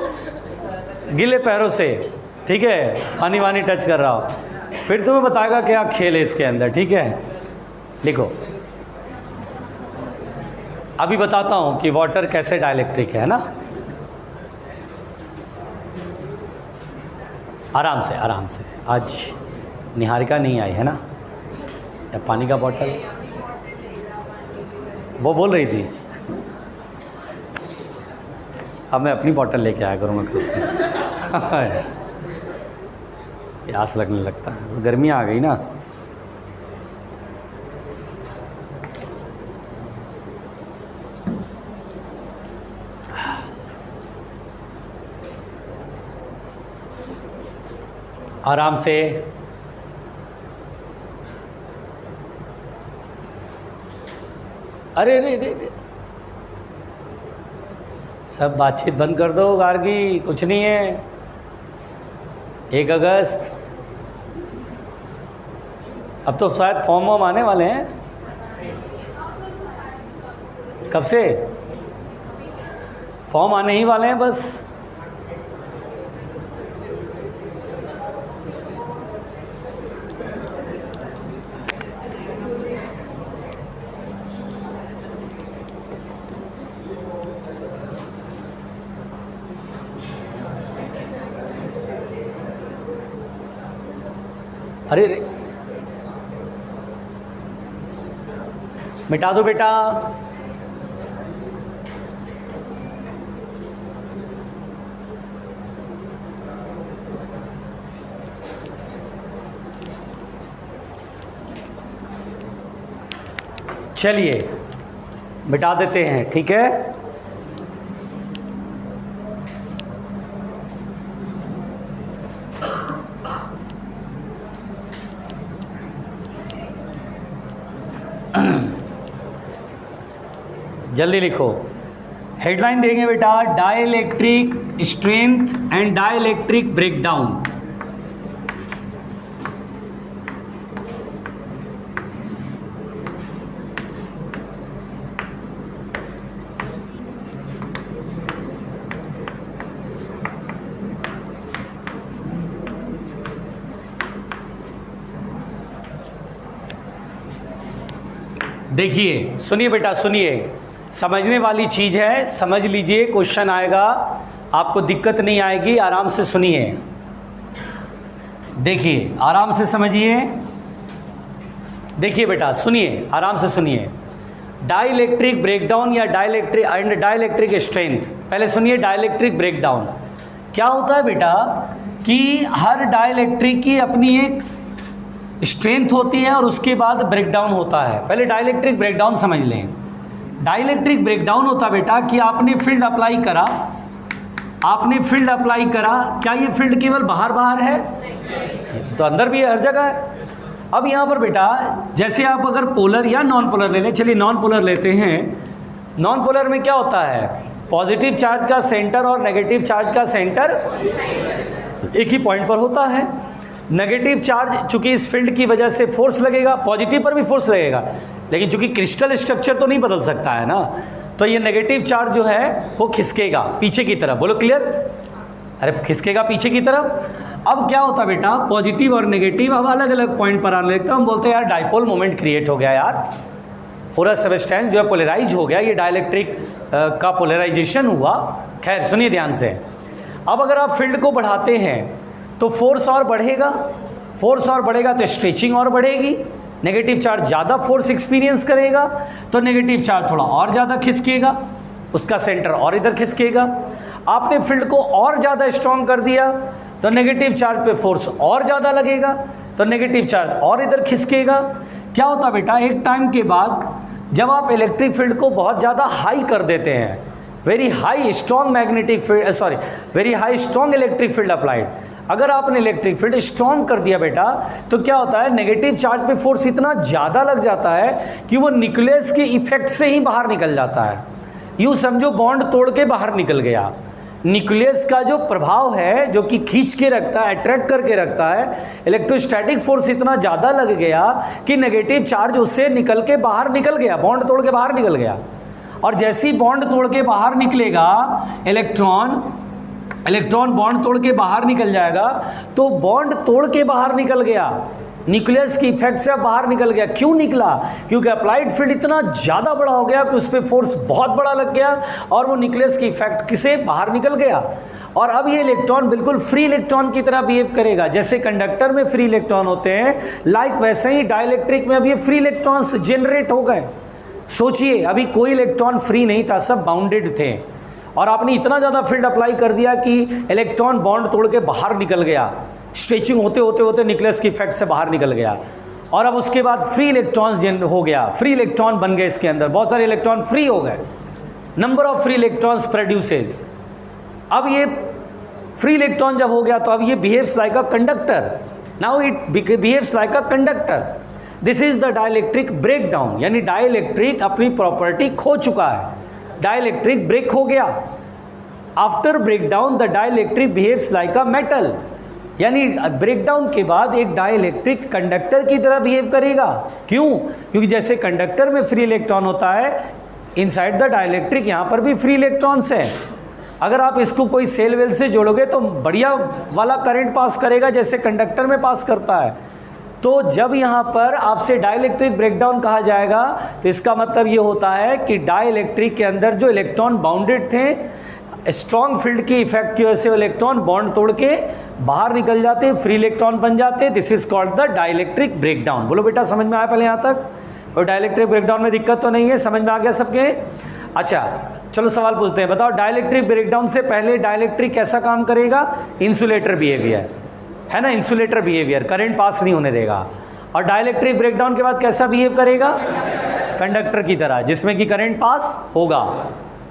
S1: गिले पैरों से, ठीक है, पानी वानी टच कर रहा हो, फिर तुम्हें बताएगा क्या खेल है इसके अंदर। ठीक है, लिखो। अभी बताता हूँ कि वाटर कैसे डाइलेक्ट्रिक है ना। आराम से आराम से, आज निहारिका नहीं आई है ना, या पानी का बोतल वो बोल रही थी, अब मैं अपनी बोतल लेके आया करूँगा कल से। प्यास लगने लगता है, गर्मी आ गई ना। आराम से, अरे रे सब बातचीत बंद कर दो गार्गी, कुछ नहीं है। 1 अगस्त, अब तो शायद फॉर्म वॉर्म आने वाले हैं। कब से फॉर्म आने ही वाले हैं बस। अरे मिटा दो बेटा। चलिए मिटा देते हैं, ठीक है। जल्दी लिखो। हेडलाइन देंगे बेटा, dielectric strength and dielectric breakdown. देखिए सुनिए बेटा, सुनिए, समझने वाली चीज़ है, समझ लीजिए, क्वेश्चन आएगा, आपको दिक्कत नहीं आएगी, आराम से सुनिए। देखिए आराम से समझिए, देखिए बेटा सुनिए, आराम से सुनिए। डाइलेक्ट्रिक ब्रेकडाउन या डाइलेक्ट्रिक एंड डाइलेक्ट्रिक स्ट्रेंथ, पहले सुनिए। डाइलेक्ट्रिक ब्रेकडाउन क्या होता है बेटा कि हर डाइलेक्ट्रिक की अपनी एक स्ट्रेंथ होती है और उसके बाद ब्रेकडाउन होता है। पहले डाइलेक्ट्रिक ब्रेकडाउन समझ लें। डाइलेक्ट्रिक ब्रेकडाउन होता बेटा कि आपने फील्ड अप्लाई करा, आपने फील्ड अप्लाई करा, क्या ये फील्ड केवल बाहर बाहर है? तो अंदर भी है, हर जगह है। अब यहाँ पर बेटा जैसे आप अगर पोलर या नॉन पोलर ले लें, चलिए नॉन पोलर लेते हैं। नॉन पोलर में क्या होता है, पॉजिटिव चार्ज का सेंटर और नेगेटिव चार्ज का सेंटर एक ही पॉइंट पर होता है। नेगेटिव चार्ज चूंकि इस फील्ड की वजह से फोर्स लगेगा, पॉजिटिव पर भी फोर्स लगेगा, लेकिन चूंकि क्रिस्टल स्ट्रक्चर तो नहीं बदल सकता है ना, तो ये नेगेटिव चार्ज जो है वो खिसकेगा पीछे की तरफ। बोलो क्लियर? अरे खिसकेगा पीछे की तरफ। अब क्या होता बेटा, पॉजिटिव और नेगेटिव अब अलग अलग पॉइंट पर आने लगता है। हम बोलते हैं यार डाइपोल मोमेंट क्रिएट हो गया, यार पूरा सबस्टेंस जो है पोलराइज हो गया, ये डाइलेक्ट्रिक का पोलराइजेशन हुआ। खैर सुनिए ध्यान से। अब अगर आप फील्ड को बढ़ाते हैं तो फोर्स और बढ़ेगा, फोर्स और बढ़ेगा तो स्ट्रेचिंग और बढ़ेगी। नेगेटिव चार्ज ज़्यादा फोर्स एक्सपीरियंस करेगा तो नेगेटिव चार्ज थोड़ा और ज़्यादा खिसकेगा, उसका सेंटर और इधर खिसकेगा। आपने फील्ड को और ज़्यादा स्ट्रॉन्ग कर दिया तो नेगेटिव चार्ज पे फोर्स और ज़्यादा लगेगा, तो नेगेटिव चार्ज और इधर खिसकेगा। क्या होता बेटा, एक टाइम के बाद जब आप इलेक्ट्रिक फील्ड को बहुत ज़्यादा हाई कर देते हैं, very high strong magnetic field, very high strong electric field applied, अगर आपने इलेक्ट्रिक फील्ड स्ट्रॉन्ग कर दिया बेटा, तो क्या होता है, नेगेटिव चार्ज पे फोर्स इतना ज़्यादा लग जाता है कि वो न्यूक्लियस के इफेक्ट से ही बाहर निकल जाता है। यूँ समझो बॉन्ड तोड़ के बाहर निकल गया। न्यूक्लियस का जो प्रभाव है, जो कि खींच के रखता है, अट्रैक्ट करके रखता है, इलेक्ट्रोस्टैटिक फोर्स इतना ज़्यादा लग गया कि नेगेटिव चार्ज उससे निकल के बाहर निकल गया, बॉन्ड तोड़ के बाहर निकल गया। और जैसे ही बॉन्ड तोड़ के बाहर निकलेगा इलेक्ट्रॉन बॉन्ड तोड़ के बाहर निकल जाएगा, तो बॉन्ड तोड़ के बाहर निकल गया, न्यूक्लियस की इफेक्ट से बाहर निकल गया। क्यों निकला? क्योंकि अप्लाइड फील्ड इतना ज़्यादा बड़ा हो गया कि उस पर फोर्स बहुत बड़ा लग गया और वो न्यूक्लियस की इफेक्ट से बाहर निकल गया। और अब ये इलेक्ट्रॉन बिल्कुल फ्री इलेक्ट्रॉन की तरह बिहेव करेगा। जैसे कंडक्टर में फ्री इलेक्ट्रॉन होते हैं, लाइक वैसे ही डाइलेक्ट्रिक में अब ये फ्री इलेक्ट्रॉन्स जनरेट हो गए। सोचिए, अभी कोई इलेक्ट्रॉन फ्री नहीं था, सब बाउंडेड थे, और आपने इतना ज़्यादा फील्ड अप्लाई कर दिया कि इलेक्ट्रॉन बॉन्ड तोड़ के बाहर निकल गया, स्ट्रेचिंग होते होते होते न्यूक्लियस की इफेक्ट से बाहर निकल गया। और अब उसके बाद फ्री इलेक्ट्रॉन्स हो गया, फ्री इलेक्ट्रॉन बन गए, इसके अंदर बहुत सारे इलेक्ट्रॉन फ्री हो गए, number of free electrons produces. अब ये फ्री इलेक्ट्रॉन जब हो गया तो अब ये behaves like a conductor, now it behaves like a conductor. This is the dielectric breakdown, यानी डाइलेक्ट्रिक अपनी प्रॉपर्टी खो चुका है, डाइलेक्ट्रिक ब्रेक हो गया। After breakdown the dielectric behaves like a metal, यानी ब्रेकडाउन के बाद एक डाइलेक्ट्रिक कंडक्टर की तरह बिहेव करेगा। क्यों? क्योंकि जैसे कंडक्टर में फ्री इलेक्ट्रॉन होता है, इनसाइड द डाइलेक्ट्रिक यहाँ पर भी फ्री इलेक्ट्रॉन्स है। अगर आप इसको कोई सेल वेल से जोड़ोगे तो बढ़िया वाला करंट पास करेगा, जैसे कंडक्टर में पास करता है। तो जब यहाँ पर आपसे डाइलेक्ट्रिक ब्रेकडाउन कहा जाएगा तो इसका मतलब ये होता है कि डाइलेक्ट्रिक के अंदर जो इलेक्ट्रॉन बाउंडेड थे, स्ट्रॉन्ग फील्ड के इफेक्ट की वजह से इलेक्ट्रॉन बॉन्ड तोड़ के बाहर निकल जाते, फ्री इलेक्ट्रॉन बन जाते। This is called the dielectric breakdown. बोलो बेटा, समझ में आया पहले यहाँ तक? और डाइलेक्ट्रिक ब्रेकडाउन में दिक्कत तो नहीं है, समझ में आ गया सबके? अच्छा चलो सवाल पूछते हैं, बताओ डाइलेक्ट्रिक ब्रेकडाउन से पहले डाइलेक्ट्रिक कैसा काम करेगा? इंसुलेटर बिहेवियर, है ना, इंसुलेटर बिहेवियर, करंट पास नहीं होने देगा। और डाइलेक्ट्रिक ब्रेकडाउन के बाद कैसा बिहेव करेगा? कंडक्टर की तरह, जिसमें कि करंट पास होगा।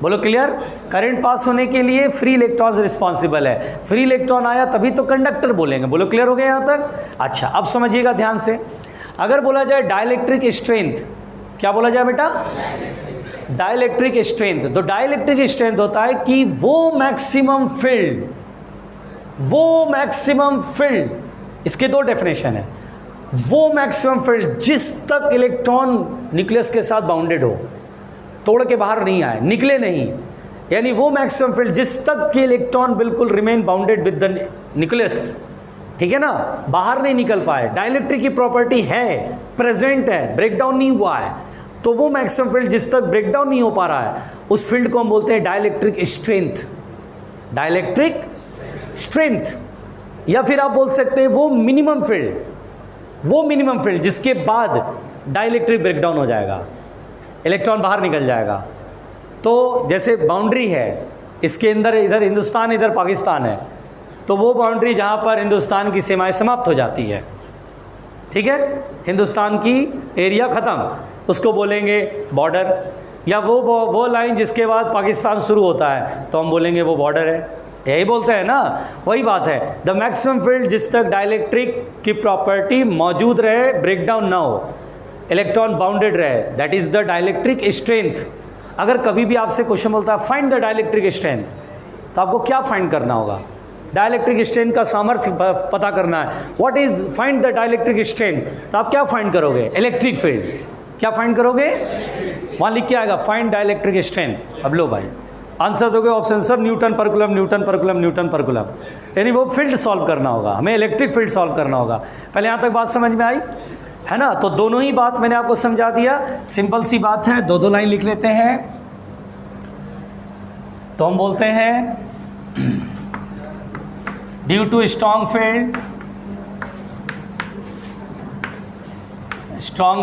S1: बोलो क्लियर? करंट पास होने के लिए फ्री इलेक्ट्रॉन रिस्पॉन्सिबल है, फ्री इलेक्ट्रॉन आया तभी तो कंडक्टर बोलेंगे। बोलो क्लियर हो गया यहाँ तक? अच्छा अब समझिएगा ध्यान से। अगर बोला जाए डाइलेक्ट्रिक स्ट्रेंथ, क्या बोला जाए बेटा? Dielectric strength. तो डाइलेक्ट्रिक स्ट्रेंथ होता है कि वो मैक्सिमम फील्ड, इसके दो डेफिनेशन है। वो मैक्सिमम फील्ड जिस तक इलेक्ट्रॉन न्यूक्लियस के साथ बाउंडेड हो, तोड़ के बाहर नहीं आए, निकले नहीं, यानी वो मैक्सिमम फील्ड जिस तक के इलेक्ट्रॉन बिल्कुल remain bounded with the nucleus, ठीक है ना, बाहर नहीं निकल पाए। डाइलेक्ट्रिक की प्रॉपर्टी है, प्रेजेंट है, ब्रेकडाउन नहीं हुआ है, तो वो मैक्सिमम फील्ड जिस तक ब्रेकडाउन नहीं हो पा रहा है उस फील्ड को हम बोलते हैं डाइलेक्ट्रिक स्ट्रेंथ। डाइलेक्ट्रिक स्ट्रेंथ, या फिर आप बोल सकते हैं वो मिनिमम फील्ड जिसके बाद डाइलेक्ट्रिक ब्रेकडाउन हो जाएगा, इलेक्ट्रॉन बाहर निकल जाएगा। तो जैसे बाउंड्री है, इसके अंदर इधर हिंदुस्तान, इधर पाकिस्तान है, तो वो बाउंड्री जहाँ पर हिंदुस्तान की सीमाएं समाप्त हो जाती है, ठीक है, हिंदुस्तान की एरिया ख़त्म, उसको बोलेंगे बॉर्डर। या वो लाइन जिसके बाद पाकिस्तान शुरू होता है तो हम बोलेंगे वो बॉर्डर है। यही बोलते हैं ना, वही बात है। द मैक्सिमम फील्ड जिस तक डाइलेक्ट्रिक की प्रॉपर्टी मौजूद रहे, ब्रेकडाउन ना हो, इलेक्ट्रॉन बाउंडेड रहे, that is the dielectric strength. अगर कभी भी आपसे क्वेश्चन बोलता है फाइंड द डाइलेक्ट्रिक स्ट्रेंथ, तो आपको क्या फाइंड करना होगा? डाइलेक्ट्रिक स्ट्रेंथ का सामर्थ्य पता करना है। What is find the dielectric strength, तो आप क्या फाइंड करोगे? Electric field. क्या फाइंड करोगे? वहाँ लिख के आएगा फाइंड डाइलेक्ट्रिक स्ट्रेंथ। अब लो भाई आंसर दोगे ऑप्शन सब न्यूटन पर कूलम, न्यूटन पर कूलम, न्यूटन पर कूलम, यानी वो फील्ड सॉल्व करना होगा, हमें इलेक्ट्रिक फील्ड सॉल्व करना होगा। पहले यहाँ तक बात समझ में आई है ना? तो दोनों ही बात मैंने आपको समझा दिया, सिंपल सी बात है। दो लाइन लिख लेते हैं। तो हम बोलते हैं due to strong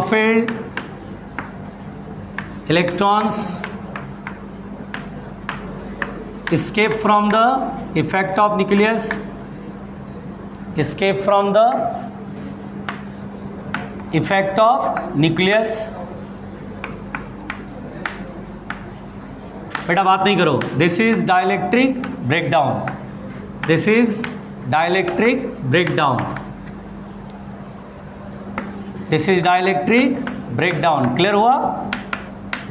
S1: field electrons escape from the effect of nucleus, बेटा बात नहीं करो। This is dielectric breakdown. Clear हुआ?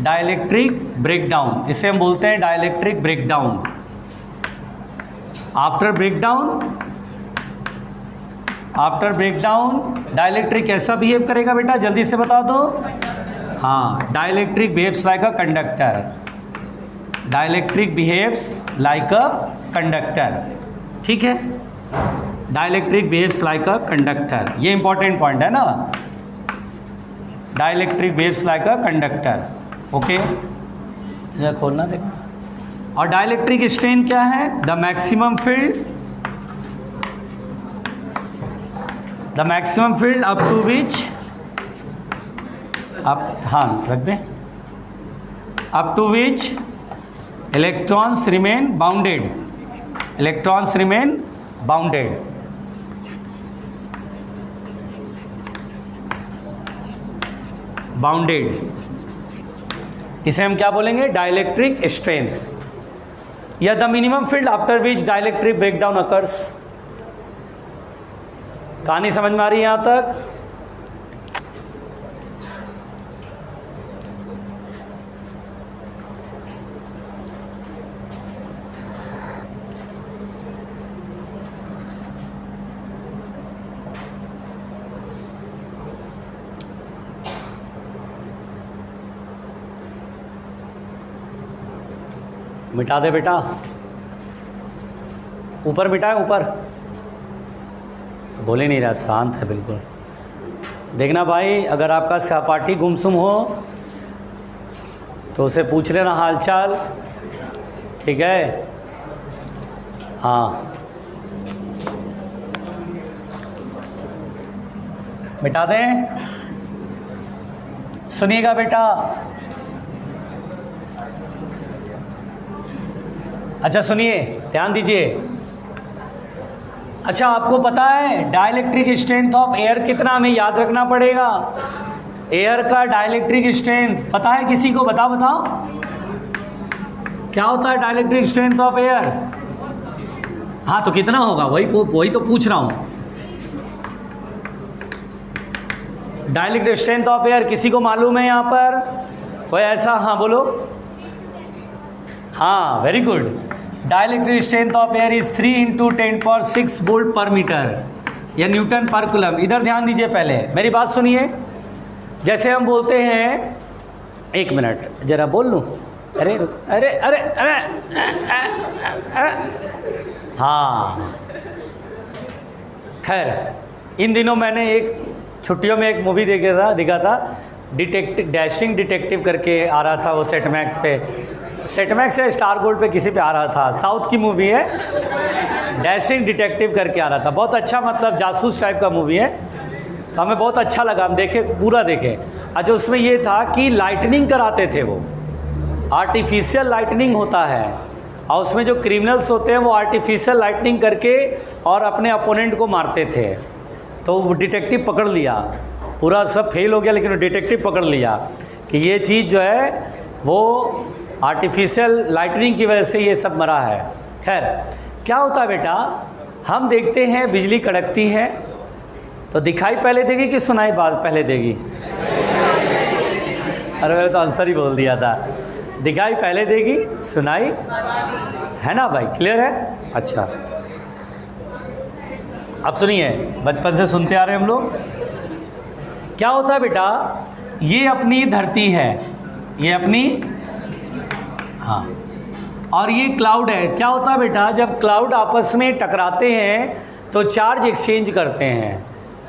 S1: डाइलेक्ट्रिक ब्रेकडाउन, इसे हम बोलते हैं dielectric breakdown. After breakdown dielectric कैसा बिहेव करेगा बेटा, जल्दी से बता दो। हाँ, dielectric behaves like a conductor. ठीक है, dielectric behaves like a conductor, ये इंपॉर्टेंट पॉइंट है ना। Dielectric behaves like a conductor. Okay, जरा खोलना देख। और डाइलेक्ट्रिक स्ट्रेन क्या है? The maximum field up to which, रख दें, up to which electrons remain bounded. इसे हम क्या बोलेंगे? डाइलेक्ट्रिक स्ट्रेंथ, या the minimum field after which dielectric breakdown occurs. कहानी समझ में आ रही है यहां तक? मिटा दे बेटा, ऊपर मिटाए, ऊपर बोले नहीं रहा, शांत है बिल्कुल। देखना भाई, अगर आपका सहपाठी गुमसुम हो तो उसे पूछ लेना हालचाल, ठीक है? हाँ, मिटा दें। सुनिएगा बेटा, अच्छा सुनिए, ध्यान दीजिए। अच्छा, आपको पता है डाइलेक्ट्रिक स्ट्रेंथ ऑफ एयर कितना हमें याद रखना पड़ेगा? एयर का डाइलेक्ट्रिक स्ट्रेंथ पता है किसी को? बताओ क्या होता है डाइलेक्ट्रिक स्ट्रेंथ ऑफ एयर? हाँ, तो कितना होगा? वही तो पूछ रहा हूँ। डाइलेक्ट्रिक स्ट्रेंथ ऑफ एयर किसी को मालूम है यहाँ पर? कोई ऐसा, हाँ बोलो, हाँ very good. Dielectric strength of air is 3 × 10⁶ volt पर मीटर या न्यूटन पर कूलम। इधर ध्यान दीजिए, पहले मेरी बात सुनिए। जैसे हम बोलते हैं, एक मिनट जरा बोल लूँ, अरे अरे अरे अरे, हाँ खैर, इन दिनों मैंने एक छुट्टियों में एक मूवी दिखा था डैशिंग डिटेक्टिव करके आ रहा था, वो सेट मैक्स पे, सेट मैक्स या स्टार गोल्ड पे किसी पे आ रहा था, साउथ की मूवी है, डैशिंग डिटेक्टिव करके आ रहा था। बहुत अच्छा, मतलब जासूस टाइप का मूवी है, तो हमें बहुत अच्छा लगा, हम देखे, पूरा देखे। अच्छा, उसमें ये था कि लाइटनिंग कराते थे, वो आर्टिफिशियल लाइटनिंग होता है, और उसमें जो क्रिमिनल्स होते हैं वो आर्टिफिशियल लाइटनिंग करके और अपने अपोनेंट को मारते थे। तो वो डिटेक्टिव पकड़ लिया, पूरा सब फेल हो गया, लेकिन वो डिटेक्टिव पकड़ लिया कि ये चीज़ जो है वो आर्टिफिशियल लाइटनिंग की वजह से ये सब मरा है। खैर, क्या होता है बेटा, हम देखते हैं बिजली कड़कती है तो दिखाई पहले देगी कि सुनाई बाद पहले देगी? अरे मैंने तो आंसर ही बोल दिया था, दिखाई पहले देगी, सुनाई, है ना भाई, क्लियर है? अच्छा, अब सुनिए, बचपन से सुनते आ रहे हैं हम लोग। क्या होता है बेटा, ये अपनी धरती है, ये अपनी, हाँ, और ये क्लाउड है। क्या होता है बेटा, जब क्लाउड आपस में टकराते हैं तो चार्ज एक्सचेंज करते हैं,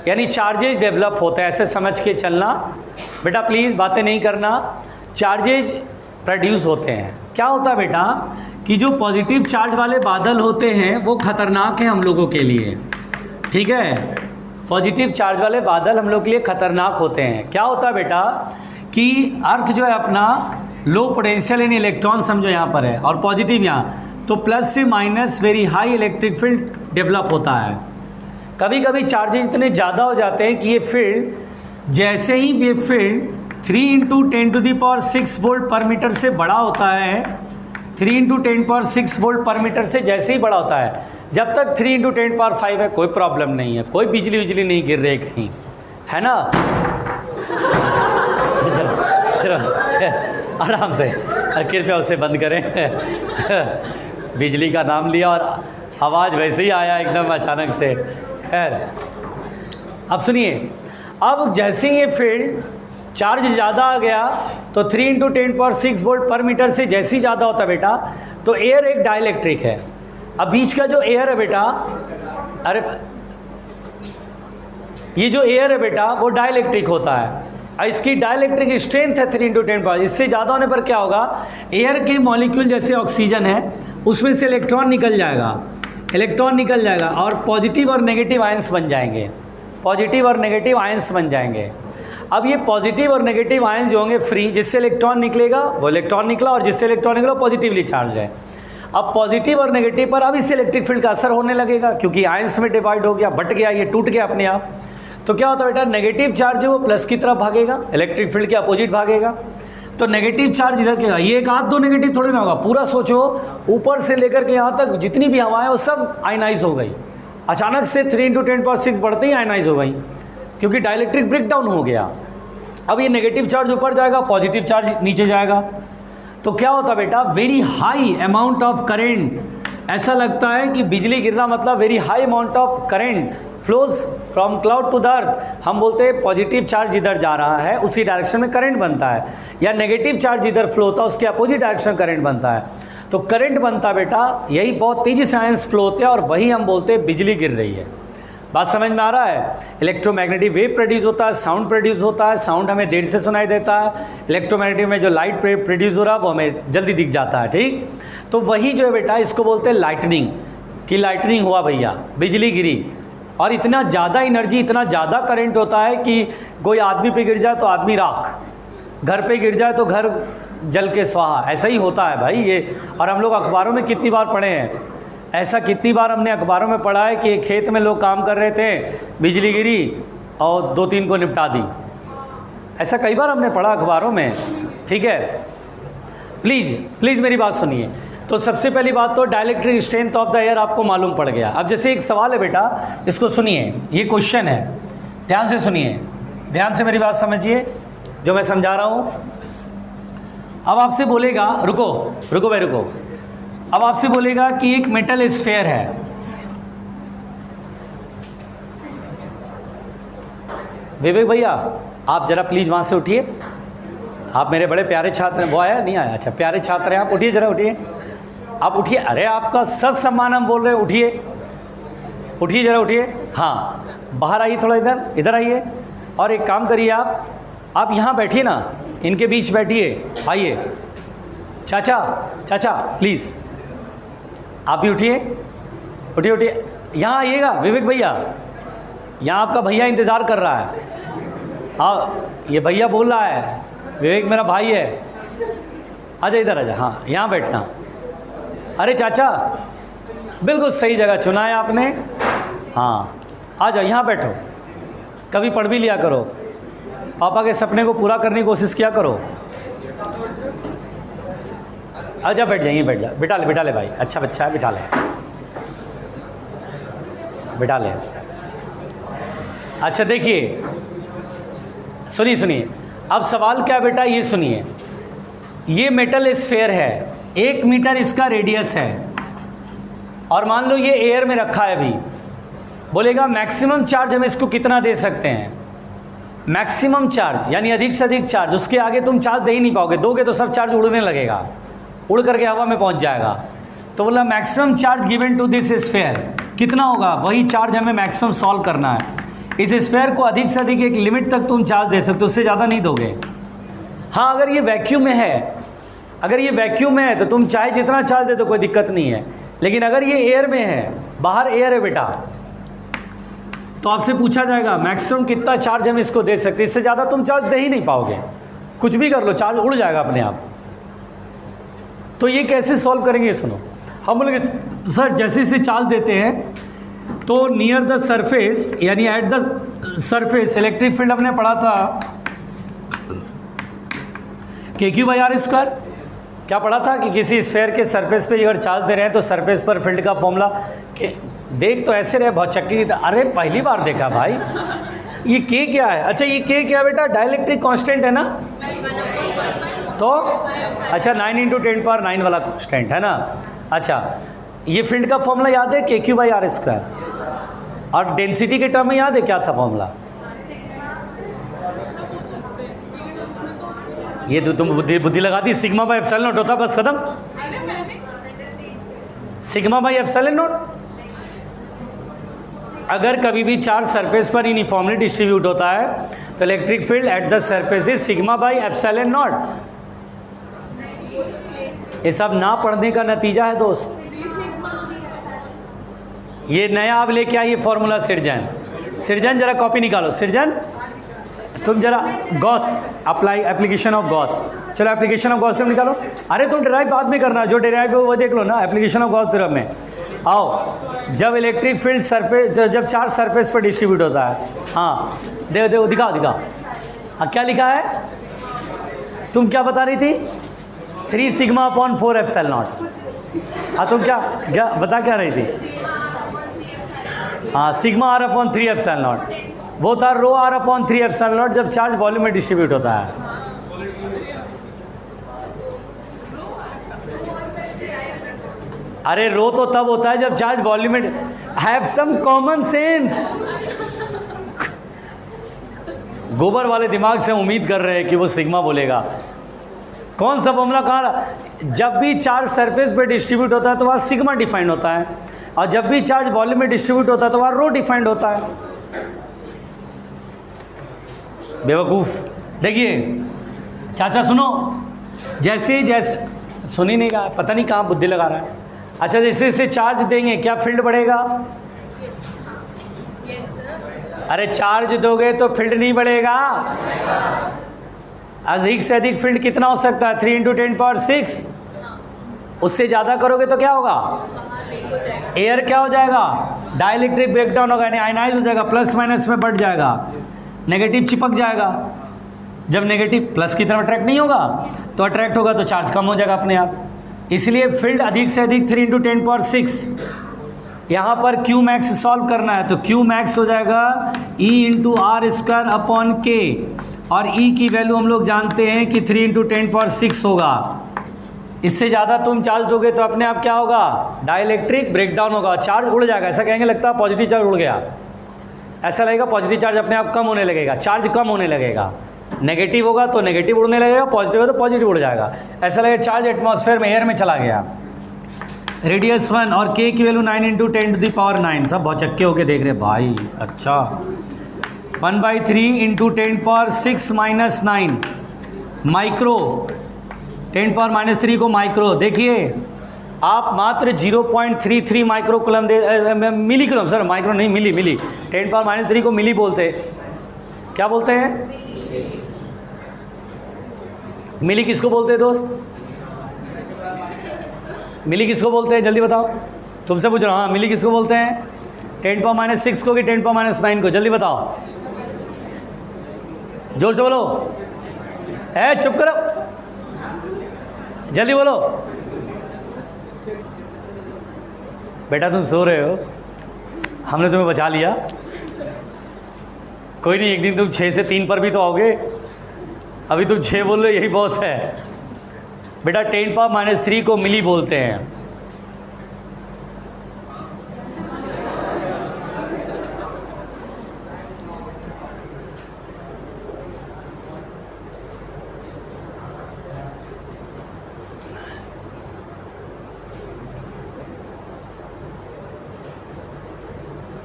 S1: यानी चार्जेज डेवलप होते हैं, ऐसे समझ के चलना बेटा, प्लीज़ बातें नहीं करना। चार्जेज प्रोड्यूस होते हैं। क्या होता है बेटा कि जो पॉजिटिव चार्ज वाले बादल होते हैं वो खतरनाक हैं हम लोगों के लिए, ठीक है? पॉजिटिव चार्ज वाले बादल हम लोग के लिए खतरनाक होते हैं। क्या होता है बेटा कि अर्थ जो है अपना लो पोटेंशियल यानी इलेक्ट्रॉन समझो यहाँ पर है, और पॉजिटिव यहाँ, तो प्लस से minus very high electric field develop होता है। कभी कभी चार्जेज इतने ज़्यादा हो जाते हैं कि ये फील्ड, जैसे ही ये फील्ड 3 × 10⁶ वोल्ट पर मीटर से बड़ा होता है, 3 × 10⁶ वोल्ट पर मीटर से जैसे ही बड़ा होता है, जब तक 3 × 10⁵ है कोई प्रॉब्लम नहीं है, कोई बिजली नहीं गिर रही कहीं, है ना? चलो आराम से, कृपया उसे बंद करें। बिजली का नाम लिया और आवाज़ वैसे ही आया एकदम अचानक से। खैर, अब सुनिए, अब जैसे ये फील्ड चार्ज ज़्यादा आ गया तो 3 × 10⁶ वोल्ट पर मीटर से जैसे ही ज़्यादा होता है बेटा, तो एयर एक डाइलेक्ट्रिक है। अब बीच का जो एयर है बेटा, अरे ये जो एयर है बेटा वो डाइलेक्ट्रिक होता है, और इसकी डाइलेक्ट्रिक स्ट्रेंथ है 3 × 10⁻। इससे ज़्यादा होने पर क्या होगा, एयर के मॉलिक्यूल जैसे ऑक्सीजन है उसमें से इलेक्ट्रॉन निकल जाएगा और पॉजिटिव और नेगेटिव आयंस बन जाएंगे, पॉजिटिव और नेगेटिव आयंस बन जाएंगे। अब ये पॉजिटिव और नेगेटिव आयंस जो होंगे फ्री, जिससे इलेक्ट्रॉन निकलेगा वो इलेक्ट्रॉन निकला, और जिससे इलेक्ट्रॉन निकला पॉजिटिवली चार्ज है। अब पॉजिटिव और नेगेटिव पर अब इससे इलेक्ट्रिक फील्ड का असर होने लगेगा, क्योंकि आयंस में डिवाइड हो गया, बट गया, ये टूट गया अपने आप। तो क्या होता है बेटा, नेगेटिव चार्ज है वो प्लस की तरफ भागेगा, इलेक्ट्रिक फील्ड के अपोजिट भागेगा। तो नेगेटिव चार्ज इधर के, ये एक आध दो नेगेटिव थोड़ी ना होगा, पूरा सोचो ऊपर से लेकर के यहाँ तक जितनी भी हवाएं वो सब आयनाइज हो गई, अचानक से 3 × 10⁶ बढ़ते ही आयनाइज हो गई, क्योंकि डाइलेक्ट्रिक ब्रेकडाउन हो गया। अब ये नेगेटिव चार्ज ऊपर जाएगा, पॉजिटिव चार्ज नीचे जाएगा, तो क्या होता बेटा, very high amount of current, ऐसा लगता है कि बिजली गिरना मतलब very high amount of current flows from cloud to the earth. हम बोलते हैं पॉजिटिव चार्ज जिधर जा रहा है उसी डायरेक्शन में करंट बनता है, या नेगेटिव चार्ज जिधर फ्लो होता है उसके अपोजिट डायरेक्शन में करंट बनता है। तो करंट बनता बेटा, यही बहुत तेज़ी से आयंस फ्लो होते हैं, और वही हम बोलते हैं बिजली गिर रही है। बात समझ में आ रहा है? इलेक्ट्रोमैग्नेटिक वेव प्रोड्यूस होता है, साउंड प्रोड्यूस होता है, साउंड हमें देर से सुनाई देता है, इलेक्ट्रोमैग्नेटिक में जो लाइट प्रोड्यूस हो रहा है वो हमें जल्दी दिख जाता है, ठीक? तो वही जो है बेटा, इसको बोलते हैं लाइटनिंग, कि लाइटनिंग हुआ भैया, बिजली गिरी, और इतना ज़्यादा एनर्जी, इतना ज़्यादा करंट होता है कि कोई आदमी पे गिर जाए तो आदमी राख, घर पे गिर जाए तो घर जल के स्वाहा, ऐसा ही होता है भाई ये। और हम लोग अखबारों में कितनी बार पढ़े हैं, ऐसा कितनी बार हमने अखबारों में पढ़ा है कि एक खेत में लोग काम कर रहे थे, बिजली गिरी और 2-3 को निपटा दी, ऐसा कई बार हमने पढ़ा अखबारों में, ठीक है? प्लीज़ मेरी बात सुनिए। तो सबसे पहली बात तो dielectric strength of the air आपको मालूम पड़ गया। अब जैसे एक सवाल है बेटा, इसको सुनिए, ये क्वेश्चन है, ध्यान से सुनिए, ध्यान से मेरी बात समझिए जो मैं समझा रहा हूँ। अब आपसे बोलेगा, रुको रुको भाई रुको, अब आपसे बोलेगा कि एक मेटल स्फेयर है, विवेक भैया आप जरा प्लीज़ वहाँ से उठिए, आप मेरे बड़े प्यारे छात्र हैं। वो आया नहीं आया? अच्छा प्यारे छात्र हैं आप, उठिए जरा उठिए, आप उठिए, अरे आपका सच सम्मान हम बोल रहे हैं, उठिए उठिए जरा उठिए, हाँ बाहर आइए थोड़ा, इधर इधर आइए, और एक काम करिए आप यहाँ बैठिए ना, इनके बीच बैठिए, आइए चाचा चाचा प्लीज़ आप भी उठिए उठिए उठिए, यहाँ आइएगा विवेक भैया, यहाँ आपका भैया इंतज़ार कर रहा है। हाँ ये भैया बोल रहा है, विवेक मेरा भाई है, आजा इधर आजा, हाँ यहाँ बैठना। अरे चाचा बिल्कुल सही जगह चुना है आपने, हाँ आ जाओ यहाँ बैठो, कभी पढ़ भी लिया करो, पापा के सपने को पूरा करने की कोशिश किया करो। आजा बैठ जाइए, बैठ जा, बिठा ले भाई, अच्छा बच्चा है, बिठा ले। अच्छा देखिए सुनिए, अब सवाल क्या बेटा, ये सुनिए, ये मेटल स्फेयर है, 1 मीटर इसका रेडियस है, और मान लो ये एयर में रखा है अभी, बोलेगा मैक्सिमम चार्ज हम इसको कितना दे सकते हैं, मैक्सिमम चार्ज यानी अधिक से अधिक चार्ज, उसके आगे तुम चार्ज दे ही नहीं पाओगे, दोगे तो सब चार्ज उड़ने लगेगा, उड़ करके हवा में पहुंच जाएगा। तो बोला maximum charge given to this sphere कितना होगा, वही चार्ज हमें मैक्सिमम सॉल्व करना है। इस स्फेयर को अधिक से अधिक एक लिमिट तक तुम चार्ज दे सकते हो, उससे ज़्यादा नहीं दोगे। हाँ अगर ये वैक्यूम में है, अगर ये वैक्यूम में है तो तुम चाहे जितना चार्ज दे दो कोई दिक्कत नहीं है, लेकिन अगर ये एयर में है, बाहर एयर है बेटा, तो आपसे पूछा जाएगा मैक्सिमम कितना चार्ज हम इसको दे सकते हैं, इससे ज़्यादा तुम चार्ज दे ही नहीं पाओगे, कुछ भी कर लो चार्ज उड़ जाएगा अपने आप। तो ये कैसे सॉल्व करेंगे, सुनो, हम बोलेंगे सर जैसे जैसे चार्ज देते हैं तो नियर द सरफेस यानी eight the surface electric field हमने पढ़ा था KQ/R², क्या पढ़ा था कि किसी स्फेयर के सरफेस पे अगर चार्ज दे रहे हैं तो सरफेस पर फील्ड का फॉर्मूला, देख तो ऐसे रहे बहुत चक्की की, अरे पहली बार देखा भाई, ये K क्या है, अच्छा ये K क्या बेटा, डाइलेक्ट्रिक कांस्टेंट है ना, तो अच्छा 9 × 10⁹ वाला कांस्टेंट है ना। अच्छा ये फील्ड का फॉर्मूला याद है KQ/R², और डेंसिटी के टर्म में याद है क्या था फॉर्मूला, ये तो तुम बुद्धि लगा दी, σ/ε0 होता बस खत्म, σ/ε0। अगर कभी भी चार्ज सरफेस पर यूनिफॉर्मली डिस्ट्रीब्यूट होता है तो electric field at the surface is σ/ε0। ये सब ना पढ़ने का नतीजा है दोस्त। ये नया आप लेके आइए फॉर्मूला सिरजन जरा कॉपी निकालो, सिरजन तुम जरा गॉस एप्लीकेशन ऑफ गॉस, चलो एप्लीकेशन ऑफ गॉस तुम निकालो। अरे तुम डिराइव बाद में करना, जो डिराइव है वो देख लो ना, एप्लीकेशन ऑफ गॉस थ्योरम में आओ। जब इलेक्ट्रिक फील्ड सरफेस, जब चार्ज सरफेस पर डिस्ट्रीब्यूट होता है, हाँ देखो दिखाओ, हाँ क्या लिखा है, तुम क्या बता रही थी, 3σ/4ε0। हाँ तुम क्या बता क्या रही थी, हाँ σr/3ε0, वो था ρr/3ε0 जब चार्ज वॉल्यूम में डिस्ट्रीब्यूट होता है। अरे रो तो तब होता है जब चार्ज वॉल्यूम में, हैव सम कॉमन सेंस। गोबर वाले दिमाग से उम्मीद कर रहे हैं कि वो सिग्मा बोलेगा। कौन सा फॉर्मूला कहाँ, जब भी चार्ज सरफेस पे डिस्ट्रीब्यूट होता है तो वहाँ सिग्मा डिफाइंड होता है, और जब भी चार्ज वॉल्यूम में डिस्ट्रीब्यूट होता है तो वहाँ रो डिफाइंड होता है। बेवकूफ़। देखिए चाचा सुनो, जैसे सुन ही नहीं रहा, पता नहीं कहाँ बुद्धि लगा रहा है। अच्छा जैसे जैसे चार्ज देंगे क्या फील्ड बढ़ेगा? अरे चार्ज दोगे तो फील्ड नहीं बढ़ेगा। अधिक से अधिक फील्ड कितना हो सकता है? 3 × 10⁶। उससे ज़्यादा करोगे तो क्या होगा? एयर क्या हो जाएगा? डाइलेक्ट्रिक ब्रेकडाउन होगा, यानी आयनाइज हो जाएगा, प्लस माइनस में बढ़ जाएगा, नेगेटिव चिपक जाएगा। जब नेगेटिव प्लस की तरफ अट्रैक्ट नहीं होगा तो अट्रैक्ट होगा तो चार्ज कम हो जाएगा अपने आप। इसलिए फील्ड अधिक से अधिक 3 × 10⁶। यहाँ पर Q मैक्स सॉल्व करना है तो Q मैक्स हो जाएगा E × R² / K, और ई की वैल्यू हम लोग जानते हैं कि 3 × 10⁶ होगा। इससे ज़्यादा तुम चार्ज दोगे तो अपने आप क्या होगा, डाइलेक्ट्रिक ब्रेकडाउन होगा, चार्ज उड़ जाएगा। ऐसा कहेंगे लगता है पॉजिटिव चार्ज उड़ गया, ऐसा लगेगा पॉजिटिव चार्ज अपने आप कम होने लगेगा, चार्ज कम होने लगेगा। नेगेटिव होगा तो नेगेटिव उड़ने लगेगा, पॉजिटिव होगा तो पॉजिटिव उड़ जाएगा। ऐसा लगेगा चार्ज एटमॉस्फेयर में, एयर में चला गया। रेडियस 1 और k की वैल्यू 9 × 10⁹ सब बहुत चक्के होके देख रहे भाई। अच्छा 1/3 × 10⁻⁻9 माइक्रो, 10⁻³ को माइक्रो, देखिए आप मात्र 0.33 माइक्रो कूलम मिली कूलम, सर माइक्रो नहीं, मिली 10⁻³ को मिली बोलते हैं। क्या बोलते हैं? मिली किसको बोलते हैं दोस्त? मिली किसको बोलते हैं, जल्दी बताओ। तुमसे पूछ रहा हूँ, हाँ मिली किसको बोलते हैं? 10⁻6 को कि 10⁻9 को, जल्दी बताओ, जोर से बोलो। चुप करो, जल्दी बोलो। बेटा तुम सो रहे हो, हमने तुम्हें बचा लिया। कोई नहीं, एक दिन तुम 6 से 3 पर भी तो आओगे। अभी तुम 6 बोल रहे हो, यही बहुत है बेटा। 10⁻³ को मिली बोलते हैं।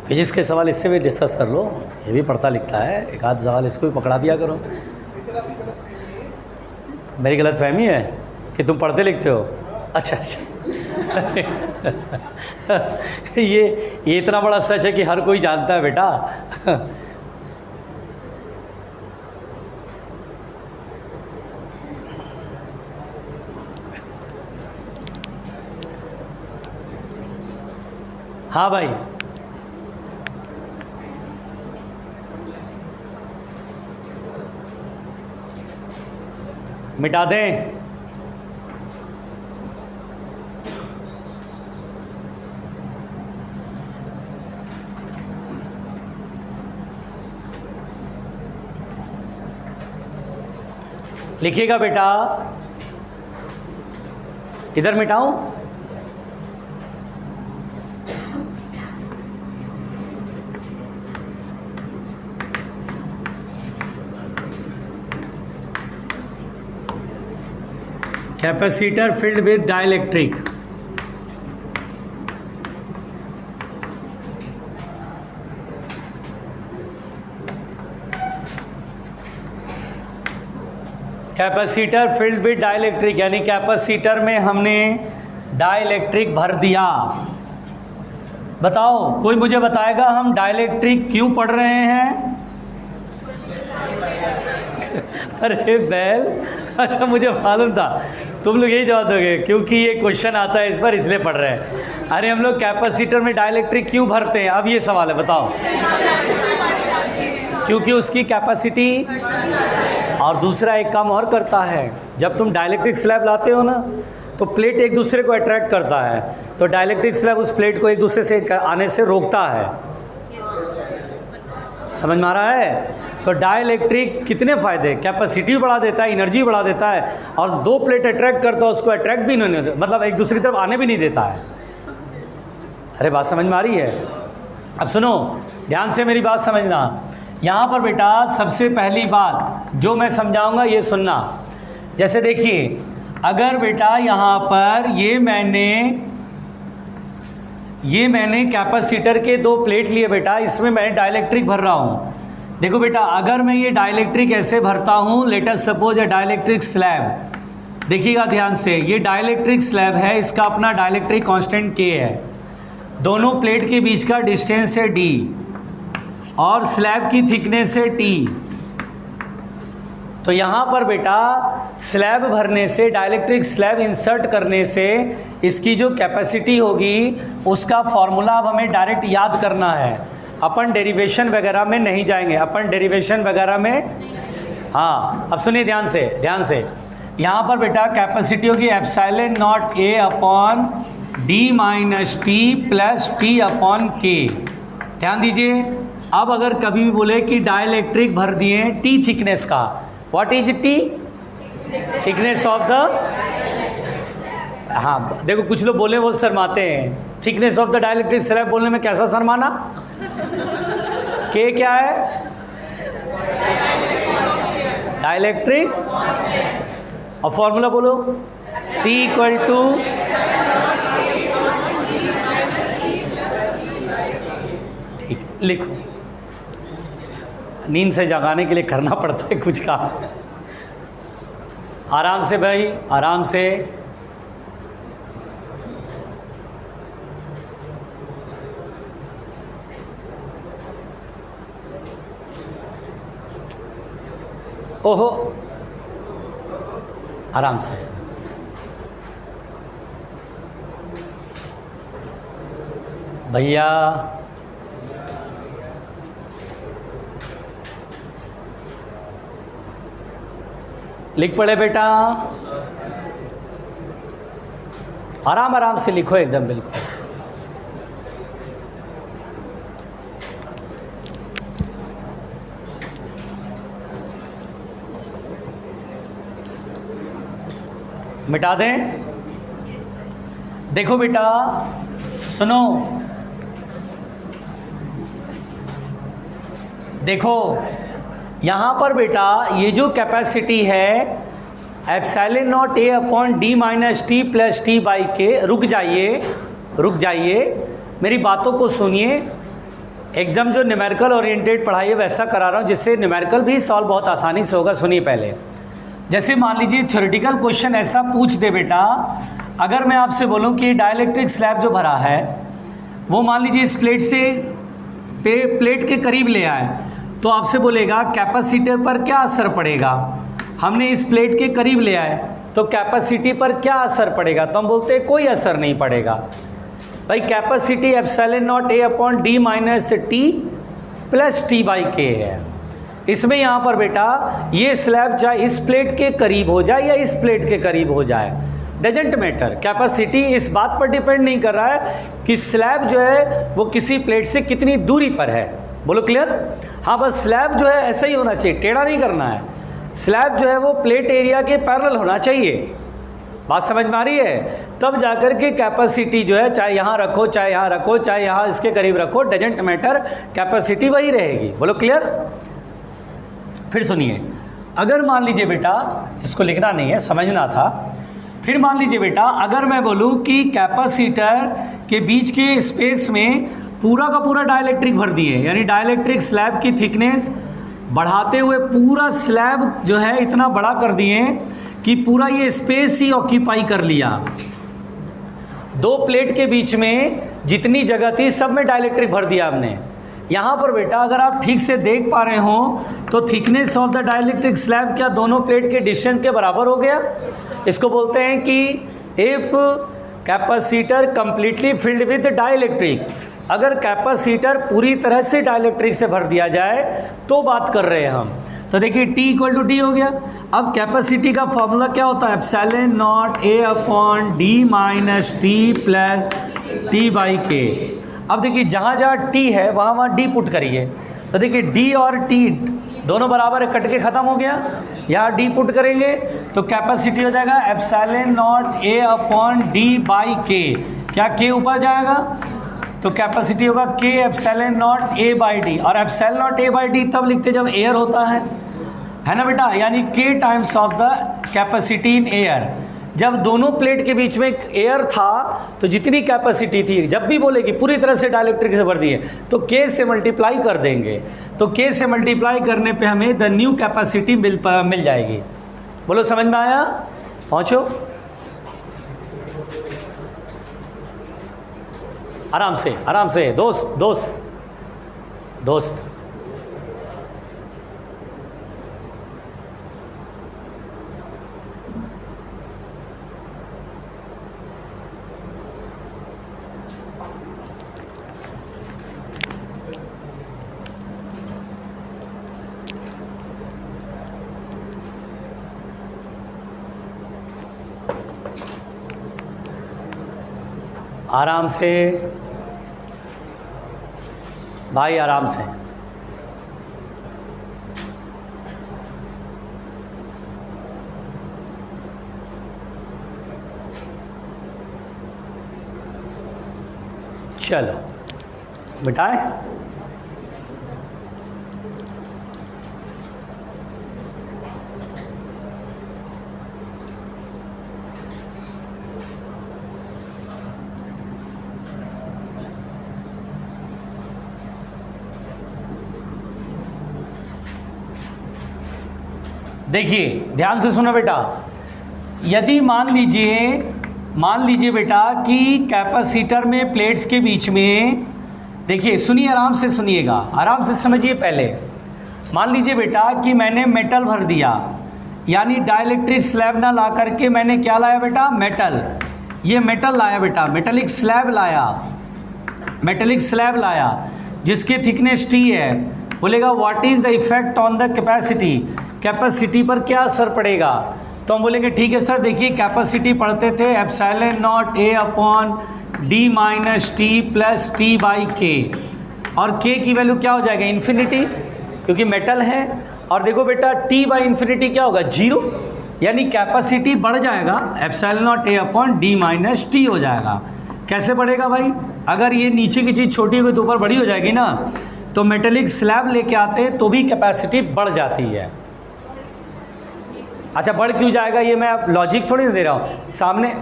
S1: फिजिक्स के सवाल इससे भी डिस्कस कर लो, ये भी पढ़ता लिखता है, एक आध सवाल इसको भी पकड़ा दिया करो। मेरी गलतफहमी है कि तुम पढ़ते लिखते हो? अच्छा ये इतना बड़ा सच है कि हर कोई जानता है बेटा। हाँ भाई, मिटा दें। लिखिएगा बेटा, इधर मिटाऊं? Capacitor filled with dielectric. Capacitor filled with dielectric यानी कैपेसिटर में हमने डाइलेक्ट्रिक भर दिया। बताओ, कोई मुझे बताएगा हम डाइलेक्ट्रिक क्यों पढ़ रहे हैं? अरे बैल, अच्छा मुझे मालूम था तुम लोग यही जवाब दोगे, क्योंकि ये क्वेश्चन आता है इस पर इसलिए पढ़ रहे हैं। अरे हम लोग कैपेसिटर में डाइलेक्ट्रिक क्यों भरते हैं, अब ये सवाल है, बताओ। क्योंकि उसकी कैपेसिटी, और दूसरा एक काम और करता है, जब तुम डाइलेक्ट्रिक स्लैब लाते हो ना तो प्लेट एक दूसरे को अट्रैक्ट करता है, तो डाइलेक्ट्रिक स्लैब उस प्लेट को एक दूसरे से आने से रोकता है। समझ में आ रहा है? तो डाइलेक्ट्रिक कितने फ़ायदे, कैपेसिटी बढ़ा देता है, एनर्जी बढ़ा देता है, और दो प्लेट अट्रैक्ट करता है उसको अट्रैक्ट भी नहीं देता, मतलब एक दूसरे की तरफ आने भी नहीं देता है। अरे बात समझ में आ रही है? अब सुनो ध्यान से, मेरी बात समझना। यहाँ पर बेटा सबसे पहली बात जो मैं समझाऊंगा ये सुनना। जैसे देखिए, अगर बेटा यहाँ पर ये मैंने कैपेसिटर के दो प्लेट लिए बेटा, इसमें मैं डाइलेक्ट्रिक भर रहा हूँ। देखो बेटा, अगर मैं ये डाइलेक्ट्रिक ऐसे भरता हूँ, लेट अस सपोज ए डाइलेक्ट्रिक स्लैब, देखिएगा ध्यान से, ये डाइलेक्ट्रिक स्लैब है, इसका अपना डाइलेक्ट्रिक कांस्टेंट K है, दोनों प्लेट के बीच का डिस्टेंस है D, और स्लैब की थिकनेस है T। तो यहाँ पर बेटा स्लैब भरने से, डाइलेक्ट्रिक स्लैब इंसर्ट करने से इसकी जो कैपेसिटी होगी उसका फॉर्मूला अब हमें डायरेक्ट याद करना है। अपन डेरिवेशन वगैरह में नहीं जाएंगे, अपन डेरिवेशन वगैरह में, हाँ अब सुनिए ध्यान से, यहाँ पर बेटा कैपेसिटी होगी ε0 A upon D - T plus T upon K। ध्यान दीजिए, अब अगर कभी भी बोले कि डाइलेक्ट्रिक भर दिए टी थिकनेस का, what is T? Thickness of the, हाँ देखो कुछ लोग बोले वो शर्माते हैं, thickness of the dielectric slab बोलने में कैसा शर्माना? के क्या है? डाइलेक्ट्रिक, और फॉर्मूला बोलो, C इक्वल टू, ठीक लिखो, नींद से जगाने के लिए करना पड़ता है कुछ काम। आराम से भाई, आराम से। ओहो, आराम से। भैया लिख पड़े बेटा, आराम आराम से लिखो एकदम बिल्कुल। मिटा दें? देखो बेटा सुनो, देखो यहाँ पर बेटा ये जो कैपेसिटी है epsilon naught A upon D minus T plus T by के, रुक जाइए रुक जाइए, मेरी बातों को सुनिए। एग्जाम जो न्यूमेरिकल ओरिएंटेड पढ़ाई है वैसा करा रहा हूँ जिससे न्यूमेरिकल भी सॉल्व बहुत आसानी से होगा। सुनिए पहले, जैसे मान लीजिए थ्योरेटिकल क्वेश्चन ऐसा पूछ दे बेटा, अगर मैं आपसे बोलूं कि डाइलेक्ट्रिक स्लैब जो भरा है वो मान लीजिए इस प्लेट से प्लेट के करीब ले आए, तो आपसे बोलेगा कैपेसिटर पर क्या असर पड़ेगा। हमने इस प्लेट के करीब ले आए तो कैपेसिटी पर क्या असर पड़ेगा, तो हम बोलते हैं कोई असर नहीं पड़ेगा। भाई capacity epsilon naught A upon D minus T plus T by के है। इसमें यहाँ पर बेटा ये स्लैब चाहे इस प्लेट के करीब हो जाए या इस प्लेट के करीब हो जाए, डजेंट मैटर। कैपेसिटी इस बात पर डिपेंड नहीं कर रहा है कि स्लैब जो है वो किसी प्लेट से कितनी दूरी पर है। बोलो क्लियर? हाँ, बस स्लैब जो है ऐसा ही होना चाहिए, टेढ़ा नहीं करना है। स्लैब जो है वो प्लेट एरिया के पैरेलल होना चाहिए। बात समझ में आ रही है? तब जाकर के कैपेसिटी जो है चाहे यहाँ रखो चाहे यहाँ रखो चाहे यहाँ इसके करीब रखो, डजेंट मैटर, कैपेसिटी वही रहेगी। बोलो क्लियर? फिर सुनिए, अगर मान लीजिए बेटा, इसको लिखना नहीं है समझना था, फिर मान लीजिए बेटा अगर मैं बोलूँ कि कैपेसिटर के बीच के स्पेस में पूरा का पूरा डाइलेक्ट्रिक भर दिए, यानी डाइलेक्ट्रिक स्लैब की थिकनेस बढ़ाते हुए पूरा स्लैब जो है इतना बड़ा कर दिए कि पूरा ये स्पेस ही ऑक्यूपाई कर लिया। दो प्लेट के बीच में जितनी जगह थी सब में डाइलेक्ट्रिक भर दिया हमने। यहाँ पर बेटा अगर आप ठीक से देख पा रहे हो तो thickness of the dielectric slab क्या दोनों प्लेट के डिस्टेंस के बराबर हो गया। इसको बोलते हैं कि if capacitor completely filled with dielectric, अगर कैपेसिटर पूरी तरह से डाइलेक्ट्रिक से भर दिया जाए तो बात कर रहे हैं हम। तो देखिए T इक्वल टू डी हो गया। अब कैपेसिटी का फॉर्मूला क्या होता है? Epsilon naught A upon D minus T plus T by के। अब देखिए जहाँ जहाँ T है वहाँ वहाँ D पुट करिए, तो देखिए D और T दोनों बराबर है, कट के ख़त्म हो गया। यहाँ D पुट करेंगे तो कैपेसिटी हो जाएगा epsilon naught A upon d by k. क्या K ऊपर जाएगा तो कैपेसिटी होगा K epsilon naught A by d, और epsilon naught A by d तब लिखते जब एयर होता है ना बेटा, यानी K times of the capacity in air. जब दोनों प्लेट के बीच में एयर था तो जितनी कैपेसिटी थी, जब भी बोले कि पूरी तरह से डाइलेक्ट्रिक से भर दिए तो K से मल्टीप्लाई कर देंगे, तो K से मल्टीप्लाई करने पे हमें द न्यू कैपेसिटी मिल जाएगी। बोलो समझ में आया? पहुँचो आराम से दोस्त। आराम से भाई, आराम से। चलो बताए। देखिए ध्यान से सुनो बेटा, यदि मान लीजिए बेटा कि कैपेसिटर में प्लेट्स के बीच में, देखिए सुनिए, आराम से सुनिएगा, आराम से समझिए। पहले मान लीजिए बेटा कि मैंने मेटल भर दिया, यानी डाइलेक्ट्रिक स्लैब ना ला करके मैंने क्या लाया बेटा, मेटल। ये मेटल लाया बेटा, मेटेलिक स्लैब लाया जिसकी थिकनेस टी है। बोलेगा what is the effect on the capacity, capacity पर क्या असर पड़ेगा। तो हम बोलेंगे ठीक है सर, देखिए कैपेसिटी पढ़ते थे epsilon naught A upon D minus T plus T by के, और के की वैल्यू क्या हो जाएगा, इन्फिनिटी, क्योंकि मेटल है। और देखो बेटा टी बाई इन्फिनिटी क्या होगा, 0, यानी कैपेसिटी बढ़ जाएगा, epsilon naught A upon D minus T हो जाएगा। कैसे बढ़ेगा भाई, अगर ये नीचे की चीज़ छोटी हुई तो ऊपर बड़ी हो जाएगी ना, तो मेटेलिक स्लैब लेके आते तो भी कैपेसिटी बढ़ जाती है। अच्छा बढ़ क्यों जाएगा, ये मैं अब लॉजिक थोड़ी ना दे रहा हूँ सामने।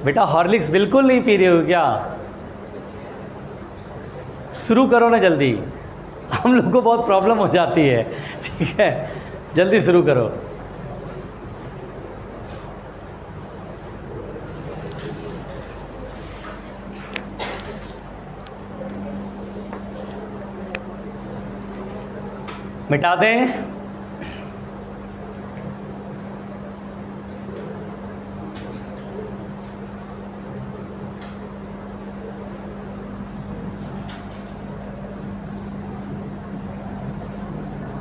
S1: बेटा हॉर्लिक्स बिल्कुल नहीं पी रहे हो क्या, शुरू करो ना जल्दी, हम लोग को बहुत प्रॉब्लम हो जाती है, ठीक है, जल्दी शुरू करो। मिटा दें,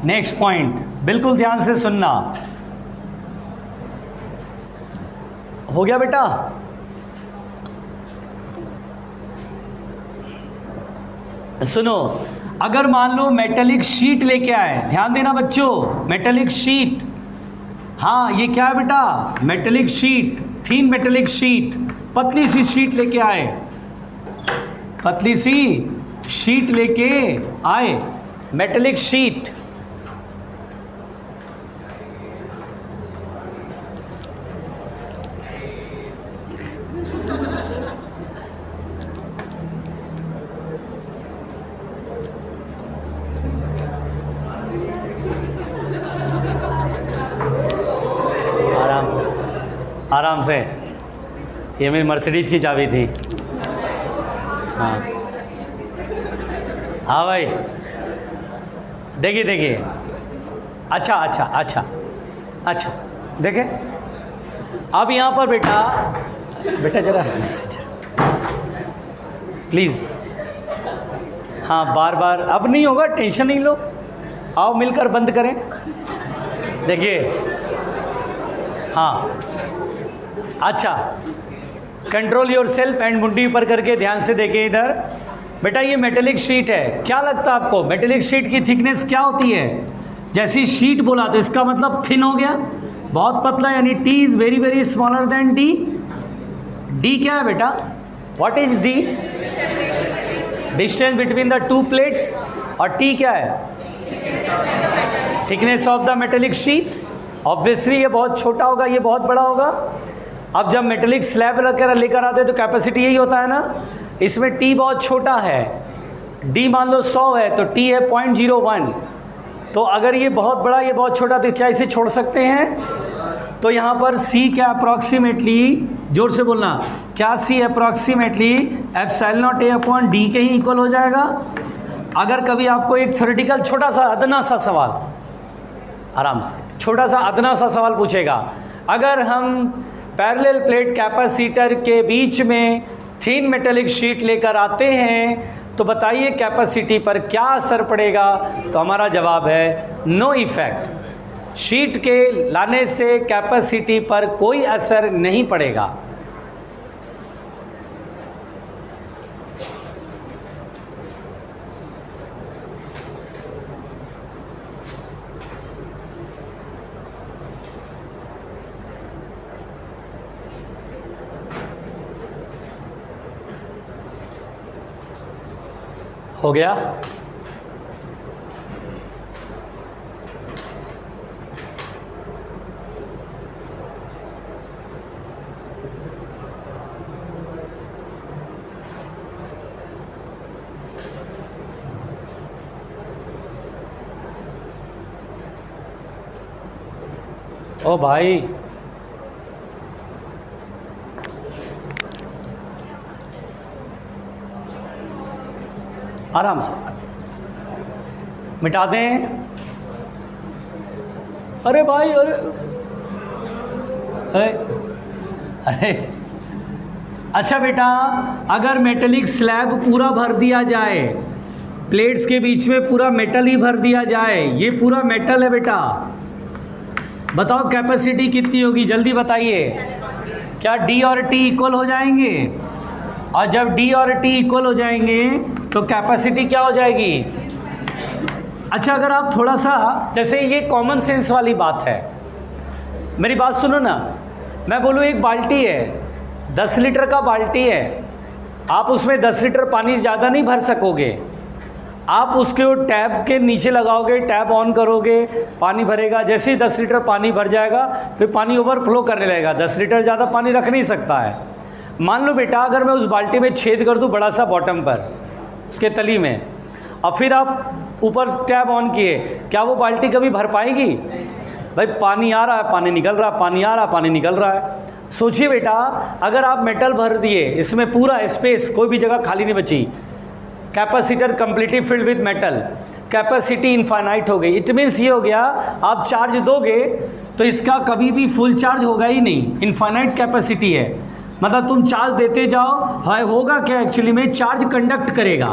S1: नेक्स्ट पॉइंट बिल्कुल ध्यान से सुनना। हो गया बेटा, सुनो, अगर मान लो मेटेलिक शीट लेके आए, ध्यान देना बच्चों, मेटेलिक शीट, हाँ ये क्या है बेटा, मेटेलिक शीट, थीन मेटेलिक शीट, पतली सी शीट लेके आए, पतली सी शीट लेके आए, मेटेलिक शीट। आराम से, ये मेरी मर्सिडीज की चाबी थी। हाँ हाँ भाई, देखिए, अच्छा देखे। अब यहाँ पर बेटा जरा प्लीज़, हाँ बार बार, अब नहीं होगा, टेंशन नहीं लो, आओ मिलकर बंद करें। देखिए हाँ, अच्छा, कंट्रोल योर सेल्फ एंड मुंडी ऊपर करके ध्यान से देखिए इधर। बेटा ये मेटेलिक शीट है, क्या लगता है आपको मेटेलिक शीट की थिकनेस क्या होती है, जैसी शीट बोला तो इसका मतलब थिन हो गया, बहुत पतला, यानी T is very very smaller than D. D क्या है बेटा, what is D, distance between the two plates, और टी क्या है, thickness of the metallic sheet. Obviously ये बहुत छोटा होगा, ये बहुत बड़ा होगा। अब जब मेटेलिक स्लैब लेकर आते हैं तो कैपेसिटी यही होता है ना, इसमें टी बहुत छोटा है, डी मान लो 100 है तो टी है 0.01। तो अगर ये बहुत बड़ा ये बहुत छोटा तो क्या इसे छोड़ सकते हैं, तो यहाँ पर सी क्या अप्रॉक्सीमेटली, जोर से बोलना, क्या c approximately epsilon naught A upon d k ही इक्वल हो जाएगा। अगर कभी आपको एक थ्योरेटिकल छोटा सा अदना सा सवाल, आराम से छोटा सा अदना सा सवाल पूछेगा, अगर हम पैरेलल प्लेट कैपेसिटर के बीच में थीन मेटेलिक शीट लेकर आते हैं तो बताइए कैपेसिटी पर क्या असर पड़ेगा, तो हमारा जवाब है नो इफेक्ट। शीट के लाने से कैपेसिटी पर कोई असर नहीं पड़ेगा। हो गया? ओ भाई, आराम से मिटा दें। अरे भाई, अरे अरे अरे अच्छा बेटा, अगर मेटेलिक स्लैब पूरा भर दिया जाए, प्लेट्स के बीच में पूरा मेटल ही भर दिया जाए, ये पूरा मेटल है बेटा, बताओ कैपेसिटी कितनी होगी? जल्दी बताइए। क्या D और T इक्वल हो जाएंगे? और जब D और T इक्वल हो जाएंगे तो कैपेसिटी क्या हो जाएगी? अच्छा, अगर आप थोड़ा सा, जैसे ये कॉमन सेंस वाली बात है, मेरी बात सुनो ना। मैं बोलूँ एक बाल्टी है, 10 लीटर का बाल्टी है, आप उसमें 10 लीटर पानी ज़्यादा नहीं भर सकोगे। आप उसके टैब के नीचे लगाओगे, टैब ऑन करोगे, पानी भरेगा। जैसे ही 10 लीटर पानी भर जाएगा फिर पानी ओवरफ्लो करने लगेगा। 10 लीटर ज़्यादा पानी रख नहीं सकता है। मान लो बेटा, अगर मैं उस बाल्टी में छेद कर दूं बड़ा सा बॉटम पर, उसके तली में, और फिर आप ऊपर टैब ऑन किए, क्या वो बाल्टी कभी भर पाएगी? भाई पानी आ रहा है, पानी निकल रहा है, पानी आ रहा है, पानी निकल रहा है। सोचिए बेटा, अगर आप मेटल भर दिए, इसमें पूरा स्पेस, कोई भी जगह खाली नहीं बची, capacitor completely filled with metal, capacity infinite हो गई। इट मीन्स ये हो गया, आप चार्ज दोगे तो इसका कभी भी फुल चार्ज होगा ही नहीं, इनफाइनाइट कैपेसिटी है। मतलब तुम चार्ज देते जाओ, हाय होगा क्या एक्चुअली में, चार्ज कंडक्ट करेगा,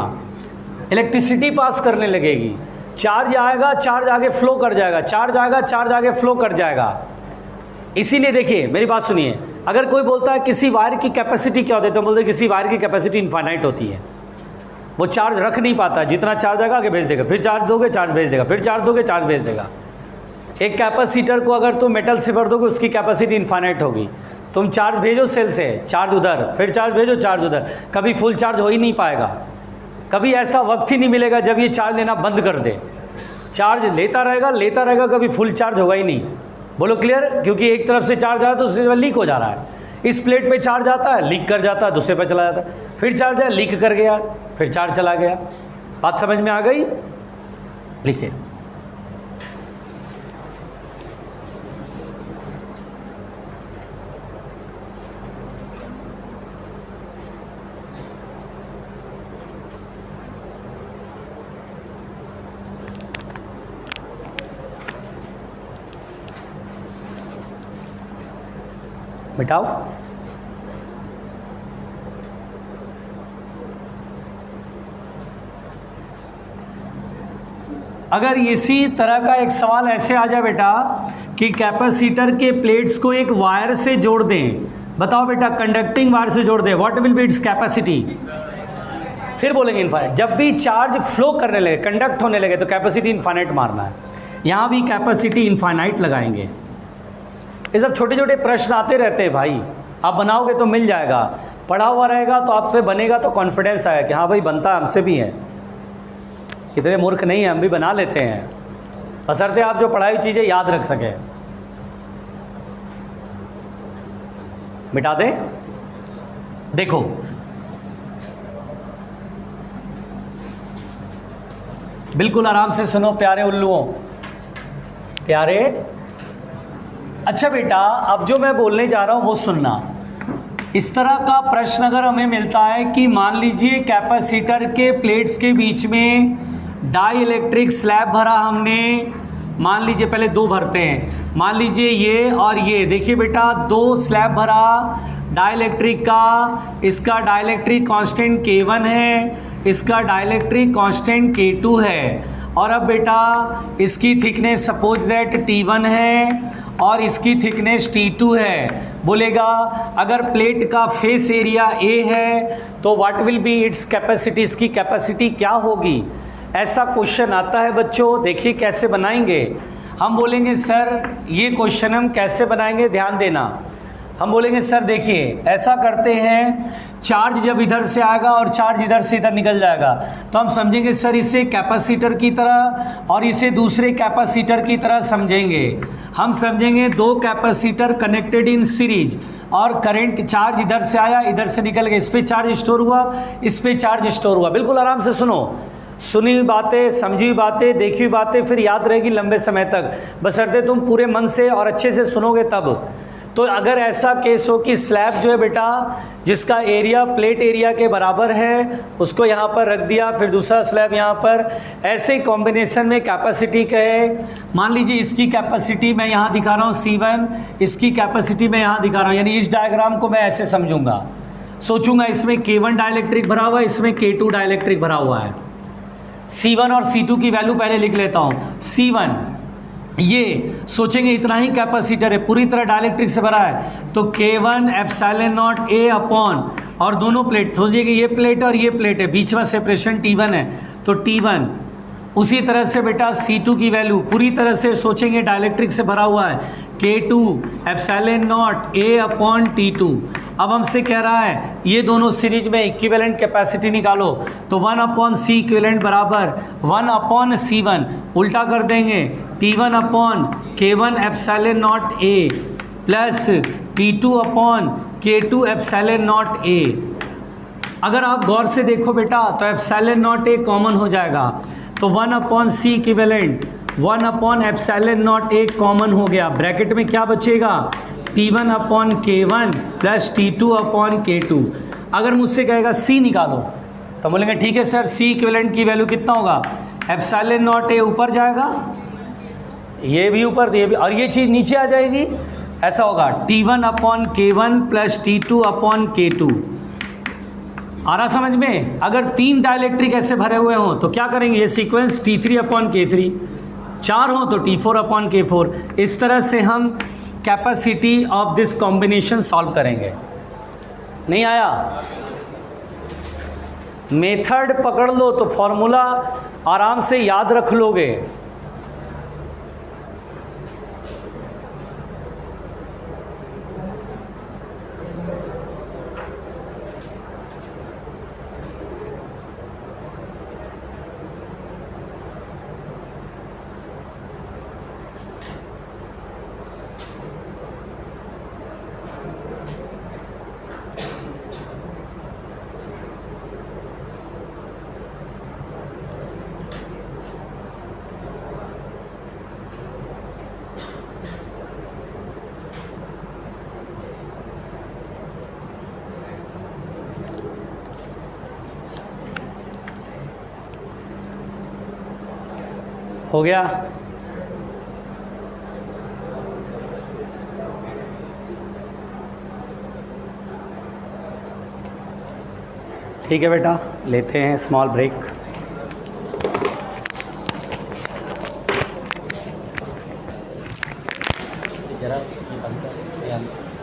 S1: इलेक्ट्रिसिटी पास करने लगेगी। चार्ज आएगा, चार्ज आगे फ्लो कर जाएगा, चार्ज आएगा, चार्ज आगे फ्लो कर जाएगा। इसीलिए देखिए, मेरी बात सुनिए, अगर कोई बोलता है किसी वायर की कैपेसिटी क्या होती है, तो बोलते हैं किसी वायर की कैपेसिटी इनफाइनाइट होती है, वो चार्ज रख नहीं पाता, जितना चार्ज आएगा आगे भेज देगा, फिर चार्ज दोगे चार्ज भेज देगा, फिर चार्ज दोगे चार्ज भेज देगा। एक कैपेसिटर को अगर तुम मेटल से भर दोगे, उसकी कैपेसिटी इनफाइनाइट होगी। तुम चार्ज भेजो सेल से, चार्ज उधर, फिर चार्ज भेजो चार्ज उधर, कभी फुल चार्ज हो ही नहीं पाएगा। कभी ऐसा वक्त ही नहीं मिलेगा जब ये चार्ज लेना बंद कर दे, चार्ज लेता रहेगा, कभी फुल चार्ज होगा ही नहीं। बोलो क्लियर? क्योंकि एक तरफ से चार्ज आ रहा है तो दूसरी तरफ लीक हो जा रहा है। इस प्लेट पे चार्ज आता है, लीक कर जाता है, दूसरे पे चला जाता है, फिर चार्ज है, लीक कर गया, फिर चार्ज चला गया। बात समझ में आ गई? लिखिए। मिटाओ। अगर इसी तरह का एक सवाल ऐसे आ जाए बेटा कि कैपेसिटर के प्लेट्स को एक वायर से जोड़ दें, बताओ बेटा, कंडक्टिंग वायर से जोड़ दें, what will be its capacity? फिर बोलेंगे इनफाइनाइट। जब भी चार्ज फ्लो करने लगे, कंडक्ट होने लगे, तो कैपेसिटी इनफाइनाइट मारना है। यहाँ भी कैपेसिटी इनफाइनाइट लगाएंगे। ये सब छोटे छोटे प्रश्न आते रहते हैं भाई, आप बनाओगे तो मिल जाएगा, पढ़ा हुआ रहेगा तो आपसे बनेगा, तो कॉन्फिडेंस आएगा कि हाँ भाई बनता है, हमसे भी है, इतने मूर्ख नहीं है, हम भी बना लेते हैं, बशर्ते आप जो पढ़ाई चीज़ें याद रख सकें। मिटा दें। देखो, बिल्कुल आराम से सुनो प्यारे उल्लुओं, प्यारे। अच्छा बेटा, अब जो मैं बोलने जा रहा हूँ वो सुनना। इस तरह का प्रश्न अगर हमें मिलता है कि मान लीजिए कैपेसिटर के प्लेट्स के बीच में डाई इलेक्ट्रिक स्लैब भरा हमने, मान लीजिए पहले दो भरते हैं, मान लीजिए ये और ये, देखिए बेटा दो स्लैब भरा डाई इलेक्ट्रिक का, इसका डाई इलेक्ट्रिक कांस्टेंट K1 है, इसका डाई इलेक्ट्रिक कांस्टेंट K2 है। और अब बेटा इसकी थिकनेस सपोज दैट T1 है और इसकी थिकनेस T2 है। बोलेगा अगर प्लेट का फेस एरिया A है तो what will be its capacity, इसकी कैपेसिटी क्या होगी? ऐसा क्वेश्चन आता है बच्चों। देखिए कैसे बनाएंगे। हम बोलेंगे सर ये क्वेश्चन हम कैसे बनाएंगे, ध्यान देना। हम बोलेंगे सर देखिए ऐसा करते हैं, चार्ज जब इधर से आएगा और चार्ज इधर से इधर निकल जाएगा तो हम समझेंगे सर इसे कैपेसिटर की तरह और इसे दूसरे कैपेसिटर की तरह समझेंगे। हम समझेंगे दो कैपेसिटर कनेक्टेड इन सीरीज और करंट चार्ज इधर से आया इधर से निकल गया, इस पे चार्ज स्टोर हुआ इस पे चार्ज स्टोर हुआ। बिल्कुल आराम से सुनो, सुनी हुई बातें, समझी हुई बातें, देखी हुई बातें फिर याद रहेगी लंबे समय तक, बशर्ते तुम पूरे मन से और अच्छे से सुनोगे तब। तो अगर ऐसा केस हो कि स्लैब जो है बेटा जिसका एरिया प्लेट एरिया के बराबर है उसको यहाँ पर रख दिया, फिर दूसरा स्लैब यहाँ पर, ऐसे कॉम्बिनेशन में कैपेसिटी कहे, मान लीजिए इसकी कैपेसिटी मैं यहाँ दिखा रहा हूँ C1, इसकी कैपेसिटी मैं यहाँ दिखा रहा हूँ, यानी इस डायग्राम को मैं ऐसे समझूंगा, सोचूंगा इसमें K1 डाइलेक्ट्रिक भरा हुआ है, इसमें K2 डाइलेक्ट्रिक भरा हुआ है। C1 और C2 की वैल्यू पहले लिख लेता हूँ। C1 ये सोचेंगे इतना ही कैपेसिटर है, पूरी तरह डाइलेक्ट्रिक से भरा है, तो K1 epsilon not A upon, और दोनों प्लेट सोचिए कि ये प्लेट और ये प्लेट है, बीच में सेपरेशन T1 है तो T1। उसी तरह से बेटा C2 की वैल्यू पूरी तरह से सोचेंगे डाइलेक्ट्रिक से भरा हुआ है, K2 epsilon not A upon T2। अब हमसे कह रहा है ये दोनों सीरीज में इक्विवेलेंट कैपेसिटी निकालो, तो 1 अपॉन C इक्विवेलेंट बराबर 1 अपॉन C1, उल्टा कर देंगे T1 upon K1 epsilon not A plus T2 upon K2 epsilon not A। अगर आप गौर से देखो बेटा तो एप्सिलॉन नॉट A कॉमन हो जाएगा, तो 1 upon C equivalent 1 upon epsilon not A common हो गया, ब्रैकेट में क्या बचेगा T1 upon K1 plus T2 upon K2। अगर मुझसे कहेगा C निकालो तो बोलेंगे ठीक है सर, C इक्विवेलेंट की वैल्यू कितना होगा, एप्सिलॉन नॉट A ऊपर जाएगा, ये भी ऊपर, ये भी, और ये चीज़ नीचे आ जाएगी, ऐसा होगा T1 upon K1 plus T2 upon K2। आ रहा समझ में? अगर 3 डाइलेक्ट्रिक ऐसे भरे हुए हों तो क्या करेंगे, ये सीक्वेंस T3 अपॉन K3, 4 हो तो T4 अपॉन K4। इस तरह से हम capacity of this combination solve करेंगे। नहीं आया? मेथड पकड़ लो तो फॉर्मूला आराम से याद रख लोगे। हो गया? ठीक है बेटा, लेते हैं स्मॉल ब्रेक। जरा ये बंद कर ध्यान से।